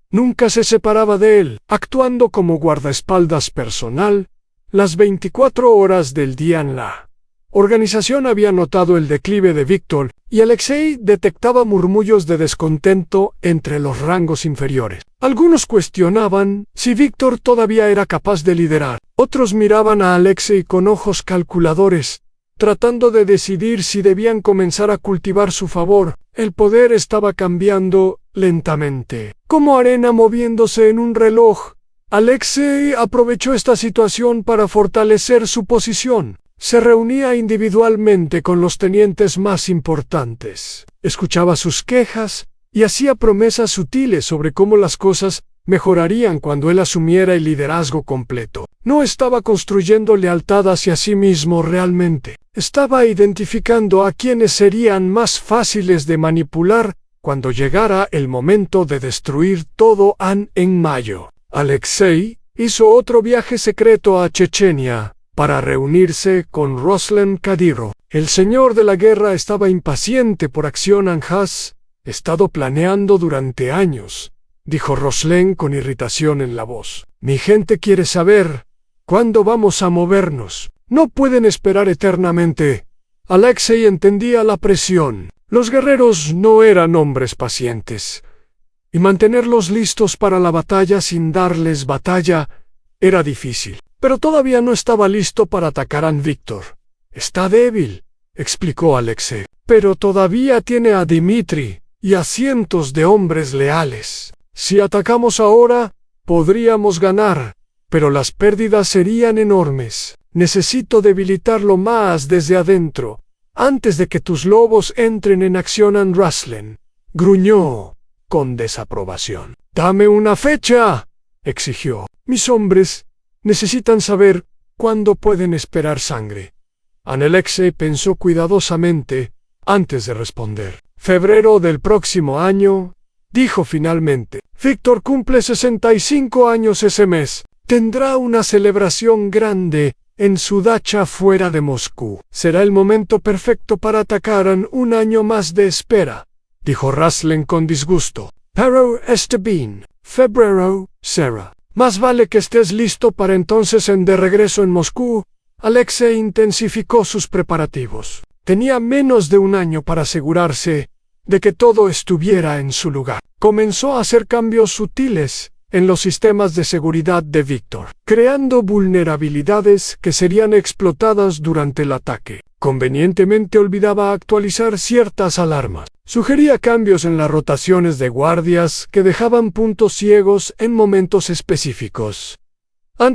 nunca se separaba de él, actuando como guardaespaldas personal las 24 horas del día en la organización. Había notado el declive de Víctor y Alexei detectaba murmullos de descontento entre los rangos inferiores. Algunos cuestionaban si Víctor todavía era capaz de liderar. Otros miraban a Alexei con ojos calculadores, tratando de decidir si debían comenzar a cultivar su favor. El poder estaba cambiando lentamente, como arena moviéndose en un reloj. Alexei aprovechó esta situación para fortalecer su posición. Se reunía individualmente con los tenientes más importantes, escuchaba sus quejas y hacía promesas sutiles sobre cómo las cosas mejorarían cuando él asumiera el liderazgo completo. No estaba construyendo lealtad hacia sí mismo realmente. Estaba identificando a quienes serían más fáciles de manipular cuando llegara el momento de destruir todo en mayo. Alexei hizo otro viaje secreto a Chechenia para reunirse con Ruslan Kadyrov. El señor de la guerra estaba impaciente por acción. Has estado planeando durante años, dijo Ruslan con irritación en la voz. Mi gente quiere saber cuándo vamos a movernos. No pueden esperar eternamente. Alexei entendía la presión. Los guerreros no eran hombres pacientes, y mantenerlos listos para la batalla sin darles batalla era difícil. Pero todavía no estaba listo para atacar a Víctor. Está débil, explicó Alexei, pero todavía tiene a Dmitri y a cientos de hombres leales. Si atacamos ahora, podríamos ganar, pero las pérdidas serían enormes. Necesito debilitarlo más desde adentro, antes de que tus lobos entren en acción. En Ruslan gruñó con desaprobación. Dame una fecha, exigió. Mis hombres necesitan saber cuándo pueden esperar sangre. Alexei pensó cuidadosamente antes de responder. Febrero del próximo año, dijo finalmente. Víctor cumple 65 años ese mes. Tendrá una celebración grande en su dacha fuera de Moscú. Será el momento perfecto para atacar en un año más de espera, dijo Ruslan con disgusto. Pero está bien. Febrero será. Más vale que estés listo para entonces. De regreso en Moscú, Alexei intensificó sus preparativos. Tenía menos de un año para asegurarse de que todo estuviera en su lugar. Comenzó a hacer cambios sutiles en los sistemas de seguridad de Víctor, creando vulnerabilidades que serían explotadas durante el ataque. Convenientemente olvidaba actualizar ciertas alarmas. Sugería cambios en las rotaciones de guardias que dejaban puntos ciegos en momentos específicos.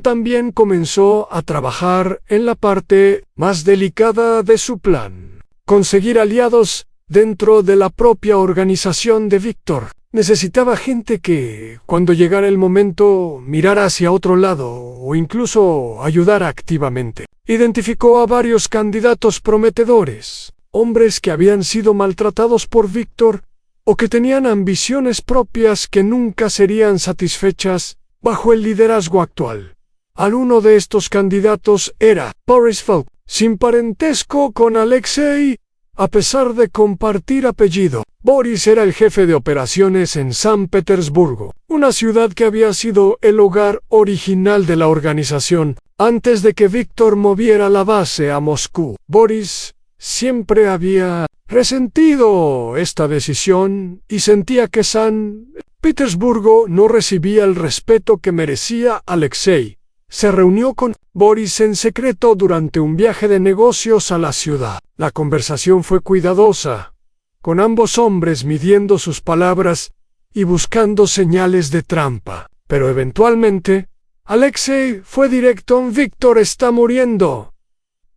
También comenzó a trabajar en la parte más delicada de su plan: conseguir aliados dentro de la propia organización de Víctor. Necesitaba gente que, cuando llegara el momento, mirara hacia otro lado o incluso ayudara activamente. Identificó a varios candidatos prometedores, hombres que habían sido maltratados por Víctor o que tenían ambiciones propias que nunca serían satisfechas bajo el liderazgo actual. Uno de estos candidatos era Boris Falk, sin parentesco con Alexei, a pesar de compartir apellido. Boris era el jefe de operaciones en San Petersburgo, una ciudad que había sido el hogar original de la organización antes de que Víctor moviera la base a Moscú. Boris siempre había resentido esta decisión y sentía que San Petersburgo no recibía el respeto que merecía Alexei. Se reunió con Boris en secreto durante un viaje de negocios a la ciudad. La conversación fue cuidadosa, con ambos hombres midiendo sus palabras y buscando señales de trampa. Pero eventualmente, Alexei fue directo. «Víctor está muriendo»,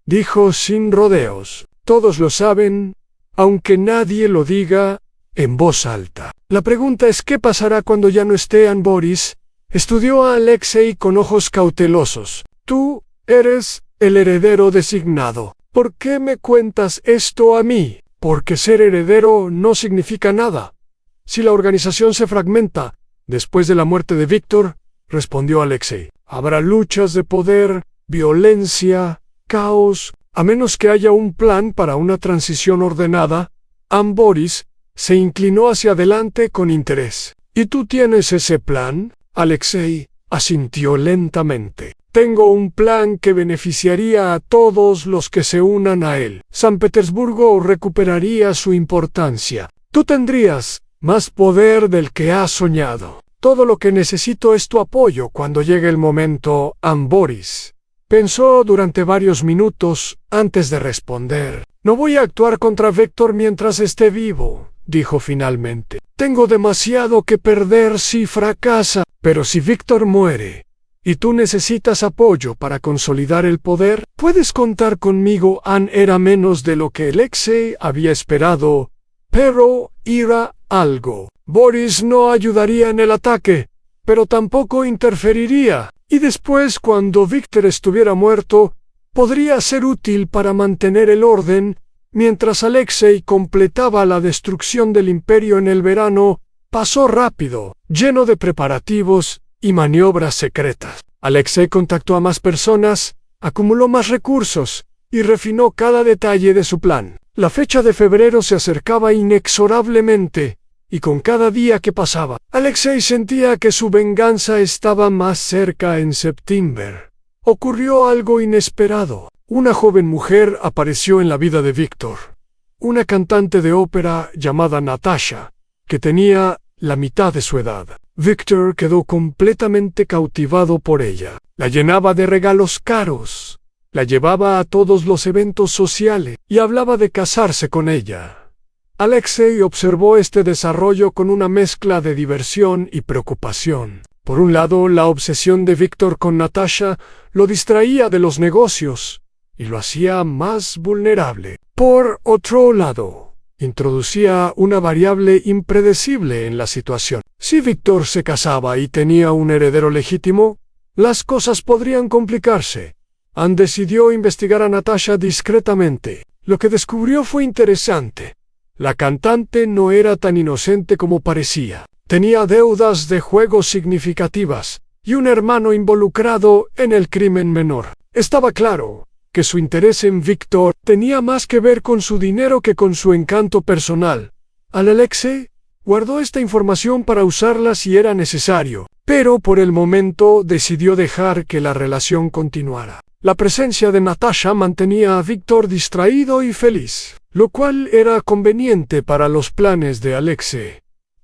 dijo sin rodeos. «Todos lo saben, aunque nadie lo diga en voz alta. La pregunta es ¿qué pasará cuando ya no esté Boris?» Estudió a Alexei con ojos cautelosos. «Tú eres el heredero designado. ¿Por qué me cuentas esto a mí?» «Porque ser heredero no significa nada. Si la organización se fragmenta después de la muerte de Víctor», respondió Alexei, «habrá luchas de poder, violencia, caos, a menos que haya un plan para una transición ordenada». Boris se inclinó hacia adelante con interés. «¿Y tú tienes ese plan?» Alexei asintió lentamente. «Tengo un plan que beneficiaría a todos los que se unan a él. San Petersburgo recuperaría su importancia. Tú tendrías más poder del que has soñado. Todo lo que necesito es tu apoyo cuando llegue el momento». Boris pensó durante varios minutos antes de responder. «No voy a actuar contra Víctor mientras esté vivo», dijo finalmente. «Tengo demasiado que perder si fracasa. Pero si Víctor muere y tú necesitas apoyo para consolidar el poder, puedes contar conmigo». Era menos de lo que Alexei había esperado, pero era algo. Boris no ayudaría en el ataque, pero tampoco interferiría. Y después, cuando Víctor estuviera muerto, podría ser útil para mantener el orden. Mientras Alexei completaba la destrucción del imperio en el verano, pasó rápido, lleno de preparativos y maniobras secretas. Alexei contactó a más personas, acumuló más recursos y refinó cada detalle de su plan. La fecha de febrero se acercaba inexorablemente, y con cada día que pasaba, Alexei sentía que su venganza estaba más cerca. En septiembre, ocurrió algo inesperado. Una joven mujer apareció en la vida de Víctor, una cantante de ópera llamada Natasha, que tenía la mitad de su edad. Víctor quedó completamente cautivado por ella. La llenaba de regalos caros, la llevaba a todos los eventos sociales y hablaba de casarse con ella. Alexei observó este desarrollo con una mezcla de diversión y preocupación. Por un lado, la obsesión de Víctor con Natasha lo distraía de los negocios y lo hacía más vulnerable. Por otro lado, introducía una variable impredecible en la situación. Si Víctor se casaba y tenía un heredero legítimo, las cosas podrían complicarse. Decidió investigar a Natasha discretamente. Lo que descubrió fue interesante. La cantante no era tan inocente como parecía. Tenía deudas de juego significativas y un hermano involucrado en el crimen menor. Estaba claro que su interés en Víctor tenía más que ver con su dinero que con su encanto personal. Alexei guardó esta información para usarla si era necesario, pero por el momento decidió dejar que la relación continuara. La presencia de Natasha mantenía a Víctor distraído y feliz, lo cual era conveniente para los planes de Alexei.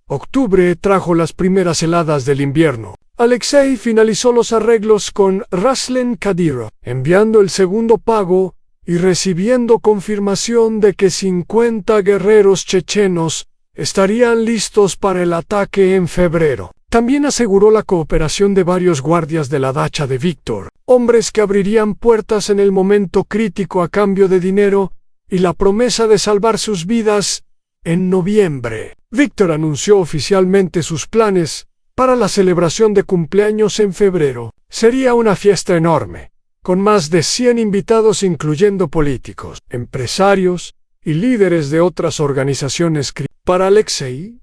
Octubre trajo las primeras heladas del invierno. Alexei finalizó los arreglos con Ruslan Kadyrov, enviando el segundo pago y recibiendo confirmación de que 50 guerreros chechenos estarían listos para el ataque en febrero. También aseguró la cooperación de varios guardias de la dacha de Víctor, hombres que abrirían puertas en el momento crítico a cambio de dinero y la promesa de salvar sus vidas. En noviembre, Víctor anunció oficialmente sus planes para la celebración de cumpleaños en febrero. Sería una fiesta enorme, con más de 100 invitados incluyendo políticos, empresarios y líderes de otras organizaciones. Para Alexei,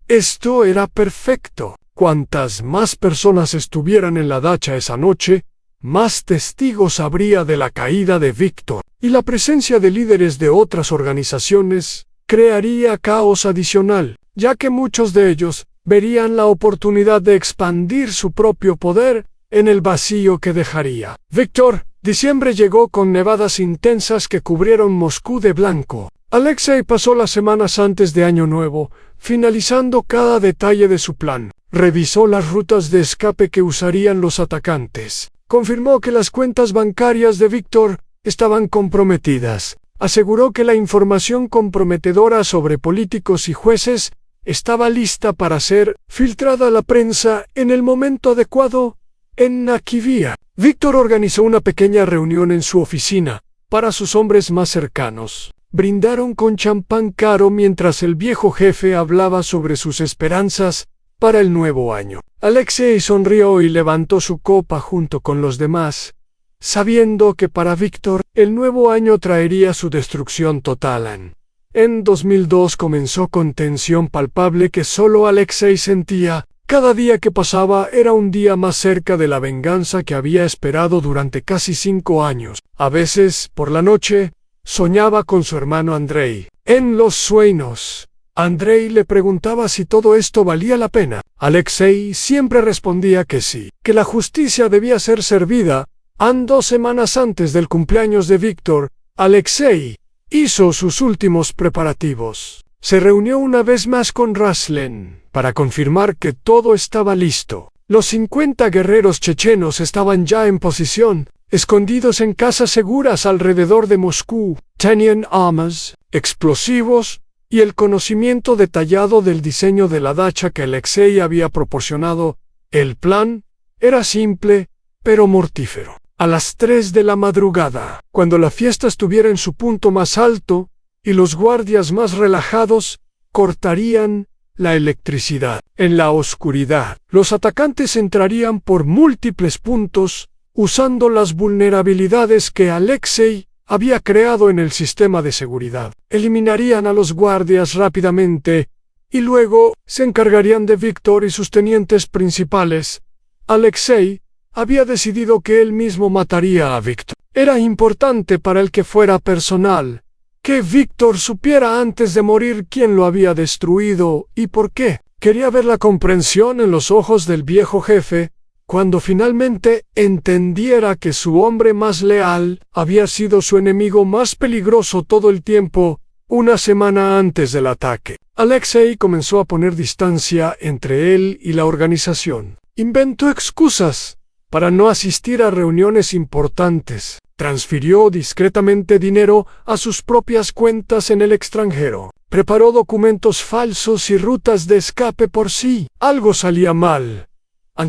esto era perfecto. Cuantas más personas estuvieran en la dacha esa noche, más testigos habría de la caída de Víctor, y la presencia de líderes de otras organizaciones crearía caos adicional, ya que muchos de ellos verían la oportunidad de expandir su propio poder en el vacío que dejaría. Víctor, diciembre llegó con nevadas intensas que cubrieron Moscú de blanco. Alexei pasó las semanas antes de Año Nuevo, finalizando cada detalle de su plan. Revisó las rutas de escape que usarían los atacantes. Confirmó que las cuentas bancarias de Víctor estaban comprometidas. Aseguró que la información comprometedora sobre políticos y jueces estaba lista para ser filtrada a la prensa en el momento adecuado en Nakivia. Víctor organizó una pequeña reunión en su oficina para sus hombres más cercanos. Brindaron con champán caro mientras el viejo jefe hablaba sobre sus esperanzas para el nuevo año. Alexei sonrió y levantó su copa junto con los demás, sabiendo que para Víctor el nuevo año traería su destrucción total. En 2002 comenzó con tensión palpable que solo Alexei sentía. Cada día que pasaba era un día más cerca de la venganza que había esperado durante casi 5 años. A veces, por la noche, soñaba con su hermano Andrei. En los sueños, Andrei le preguntaba si todo esto valía la pena. Alexei siempre respondía que sí, que la justicia debía ser servida. 2 semanas antes del cumpleaños de Víctor, Alexei hizo sus últimos preparativos. Se reunió una vez más con Raslen para confirmar que todo estaba listo. Los 50 guerreros chechenos estaban ya en posición, escondidos en casas seguras alrededor de Moscú. Tenían armas, explosivos y el conocimiento detallado del diseño de la dacha que Alexei había proporcionado. El plan era simple, pero mortífero. A las 3 de la madrugada, cuando la fiesta estuviera en su punto más alto y los guardias más relajados, cortarían la electricidad. En la oscuridad, los atacantes entrarían por múltiples puntos, usando las vulnerabilidades que Alexei había creado en el sistema de seguridad. Eliminarían a los guardias rápidamente y luego se encargarían de Víctor y sus tenientes principales. Alexei había decidido que él mismo mataría a Víctor. Era importante para él que fuera personal, que Víctor supiera antes de morir quién lo había destruido y por qué. Quería ver la comprensión en los ojos del viejo jefe, cuando finalmente entendiera que su hombre más leal había sido su enemigo más peligroso todo el tiempo. Una semana antes del ataque, Alexei comenzó a poner distancia entre él y la organización. Inventó excusas para no asistir a reuniones importantes. Transfirió discretamente dinero a sus propias cuentas en el extranjero. Preparó documentos falsos y rutas de escape por si algo salía mal.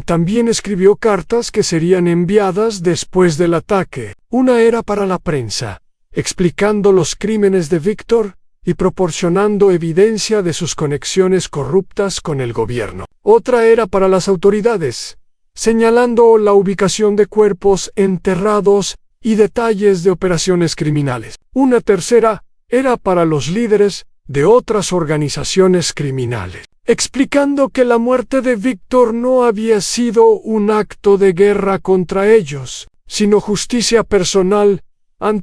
También escribió cartas que serían enviadas después del ataque. Una era para la prensa, explicando los crímenes de Víctor y proporcionando evidencia de sus conexiones corruptas con el gobierno. Otra era para las autoridades, señalando la ubicación de cuerpos enterrados y detalles de operaciones criminales. Una tercera era para los líderes de otras organizaciones criminales, explicando que la muerte de Víctor no había sido un acto de guerra contra ellos, sino justicia personal.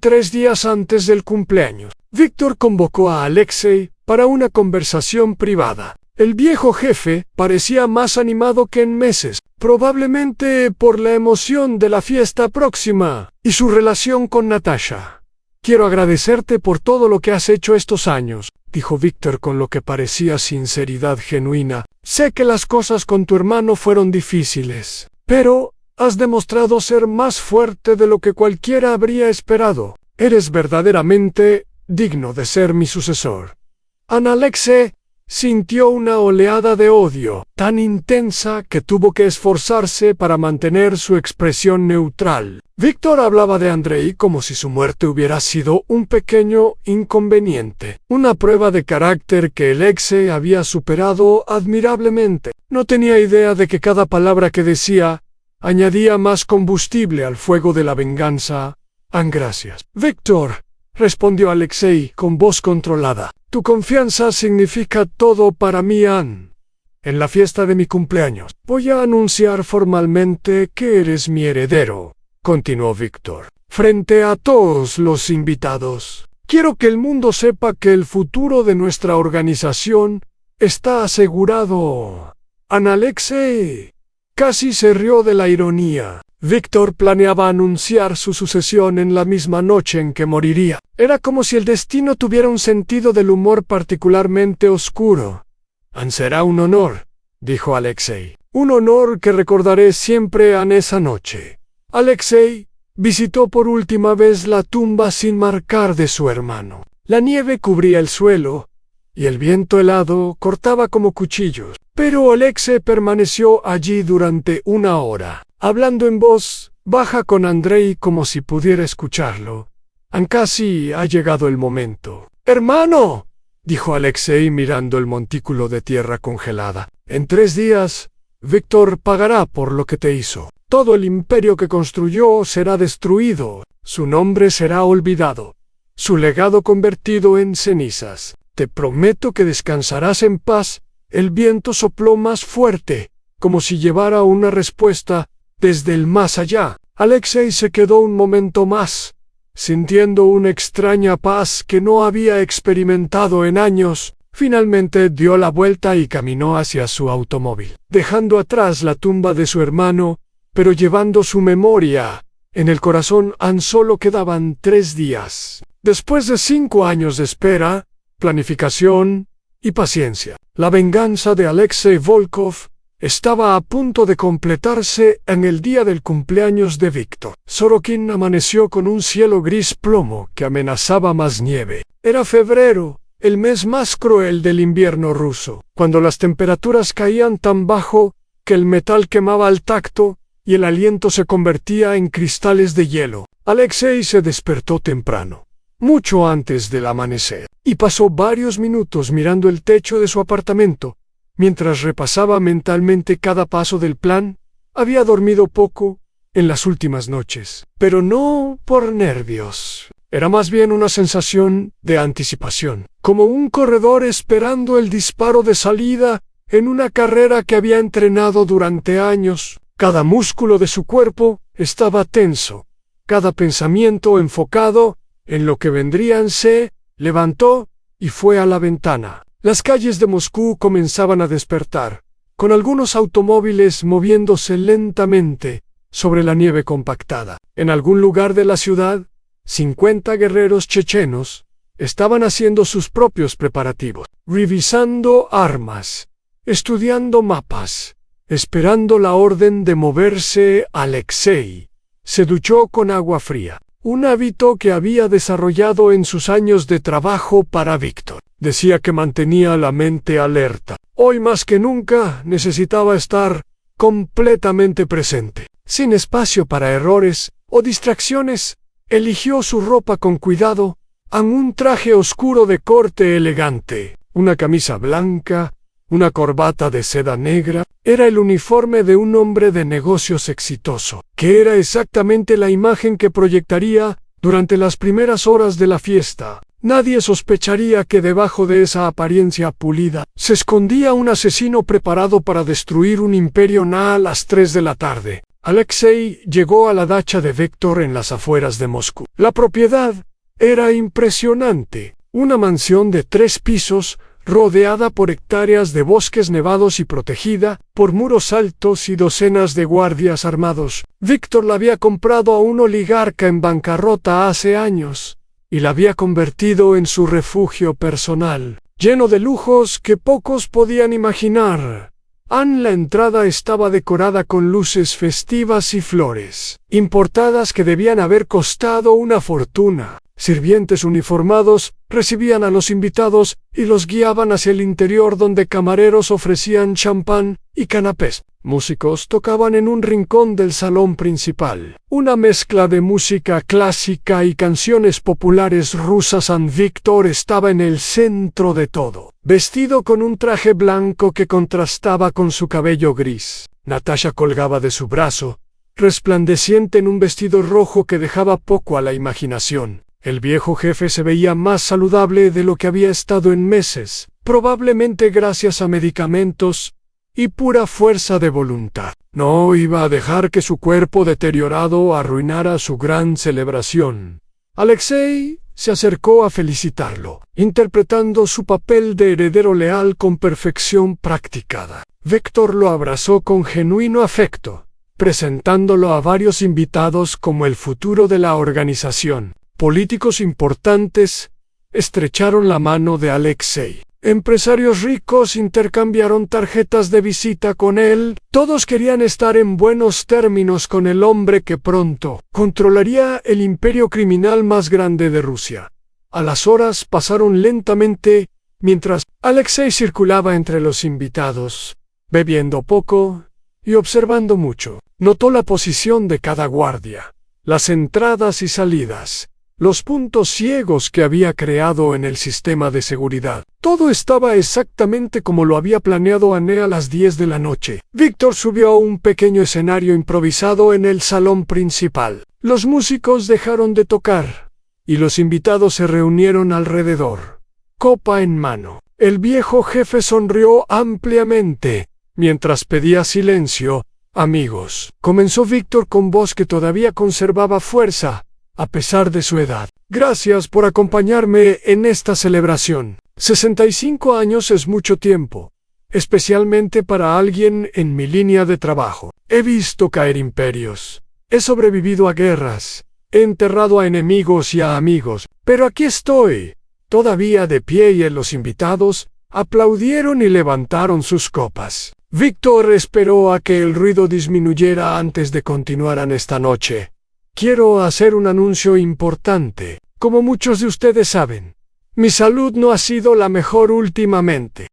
3 días antes del cumpleaños, Víctor convocó a Alexei para una conversación privada. El viejo jefe parecía más animado que en meses, probablemente por la emoción de la fiesta próxima y su relación con Natasha. «Quiero agradecerte por todo lo que has hecho estos años», dijo Víctor con lo que parecía sinceridad genuina. «Sé que las cosas con tu hermano fueron difíciles, pero has demostrado ser más fuerte de lo que cualquiera habría esperado. Eres verdaderamente digno de ser mi sucesor». Alexei sintió una oleada de odio tan intensa que tuvo que esforzarse para mantener su expresión neutral. Víctor hablaba de Andrei como si su muerte hubiera sido un pequeño inconveniente, una prueba de carácter que Alexei había superado admirablemente. No tenía idea de que cada palabra que decía añadía más combustible al fuego de la venganza. «Gracias, Víctor», respondió Alexei con voz controlada. «Tu confianza significa todo para mí, En la fiesta de mi cumpleaños voy a anunciar formalmente que eres mi heredero», continuó Víctor, frente a todos los invitados. «Quiero que el mundo sepa que el futuro de nuestra organización está asegurado». Alexei casi se rió de la ironía. Víctor planeaba anunciar su sucesión en la misma noche en que moriría. Era como si el destino tuviera un sentido del humor particularmente oscuro. «Será un honor», dijo Alexei. «Un honor que recordaré siempre en esa noche». Alexei visitó por última vez la tumba sin marcar de su hermano. La nieve cubría el suelo, y el viento helado cortaba como cuchillos. Pero Alexei permaneció allí durante 1 hora, hablando en voz baja con Andrei como si pudiera escucharlo. Casi ha llegado el momento. «Hermano», dijo Alexei mirando el montículo de tierra congelada, «en 3 días, Víctor pagará por lo que te hizo. Todo el imperio que construyó será destruido, su nombre será olvidado, su legado convertido en cenizas. Te prometo que descansarás en paz». El viento sopló más fuerte, como si llevara una respuesta desde el más allá. Alexei se quedó un momento más, sintiendo una extraña paz que no había experimentado en años. Finalmente dio la vuelta y caminó hacia su automóvil, dejando atrás la tumba de su hermano, pero llevando su memoria. En el corazón solo quedaban 3 días. Después de 5 años de espera, planificación y paciencia, la venganza de Alexei Volkov estaba a punto de completarse en el día del cumpleaños de Víctor. Sorokin amaneció con un cielo gris plomo que amenazaba más nieve. Era febrero, el mes más cruel del invierno ruso, cuando las temperaturas caían tan bajo que el metal quemaba al tacto y el aliento se convertía en cristales de hielo. Alexei se despertó temprano, mucho antes del amanecer, y pasó varios minutos mirando el techo de su apartamento, mientras repasaba mentalmente cada paso del plan. Había dormido poco en las últimas noches, pero no por nervios. Era más bien una sensación de anticipación, como un corredor esperando el disparo de salida en una carrera que había entrenado durante años. Cada músculo de su cuerpo estaba tenso, cada pensamiento enfocado en lo que vendrían. Se levantó y fue a la ventana. Las calles de Moscú comenzaban a despertar, con algunos automóviles moviéndose lentamente sobre la nieve compactada. En algún lugar de la ciudad, 50 guerreros chechenos estaban haciendo sus propios preparativos, revisando armas, estudiando mapas, esperando la orden de moverse. Alexei se duchó con agua fría, un hábito que había desarrollado en sus años de trabajo para Víctor. Decía que mantenía la mente alerta. Hoy más que nunca necesitaba estar completamente presente, sin espacio para errores o distracciones. Eligió su ropa con cuidado, un traje oscuro de corte elegante, una camisa blanca, una corbata de seda negra. Era el uniforme de un hombre de negocios exitoso, que era exactamente la imagen que proyectaría durante las primeras horas de la fiesta. Nadie sospecharía que debajo de esa apariencia pulida se escondía un asesino preparado para destruir un imperio a las 3 de la tarde. Alexei llegó a la dacha de Víctor en las afueras de Moscú. La propiedad era impresionante, una mansión de 3 pisos, rodeada por hectáreas de bosques nevados y protegida por muros altos y docenas de guardias armados. Víctor la había comprado a un oligarca en bancarrota hace años, y la había convertido en su refugio personal, lleno de lujos que pocos podían imaginar. La entrada estaba decorada con luces festivas y flores, importadas que debían haber costado una fortuna. Sirvientes uniformados recibían a los invitados y los guiaban hacia el interior, donde camareros ofrecían champán y canapés. Músicos tocaban en un rincón del salón principal. Una mezcla de música clásica y canciones populares rusas. Víctor estaba en el centro de todo, vestido con un traje blanco que contrastaba con su cabello gris. Natasha colgaba de su brazo, resplandeciente en un vestido rojo que dejaba poco a la imaginación. El viejo jefe se veía más saludable de lo que había estado en meses, probablemente gracias a medicamentos y pura fuerza de voluntad. No iba a dejar que su cuerpo deteriorado arruinara su gran celebración. Alexei se acercó a felicitarlo, interpretando su papel de heredero leal con perfección practicada. Víctor lo abrazó con genuino afecto, presentándolo a varios invitados como el futuro de la organización. Políticos importantes estrecharon la mano de Alexei. Empresarios ricos intercambiaron tarjetas de visita con él. Todos querían estar en buenos términos con el hombre que pronto controlaría el imperio criminal más grande de Rusia. A las horas pasaron lentamente mientras Alexei circulaba entre los invitados, bebiendo poco y observando mucho. Notó la posición de cada guardia, las entradas y salidas, los puntos ciegos que había creado en el sistema de seguridad. Todo estaba exactamente como lo había planeado Anne a las 10 de la noche. Víctor subió a un pequeño escenario improvisado en el salón principal. Los músicos dejaron de tocar y los invitados se reunieron alrededor, copa en mano. El viejo jefe sonrió ampliamente mientras pedía silencio. Amigos, comenzó Víctor con voz que todavía conservaba fuerza, a pesar de su edad. Gracias por acompañarme en esta celebración. 65 años es mucho tiempo, especialmente para alguien en mi línea de trabajo. He visto caer imperios, he sobrevivido a guerras, he enterrado a enemigos y a amigos, pero aquí estoy, todavía de pie, y los invitados aplaudieron y levantaron sus copas. Víctor esperó a que el ruido disminuyera antes de continuar esta noche. Quiero hacer un anuncio importante. Como muchos de ustedes saben, mi salud no ha sido la mejor últimamente.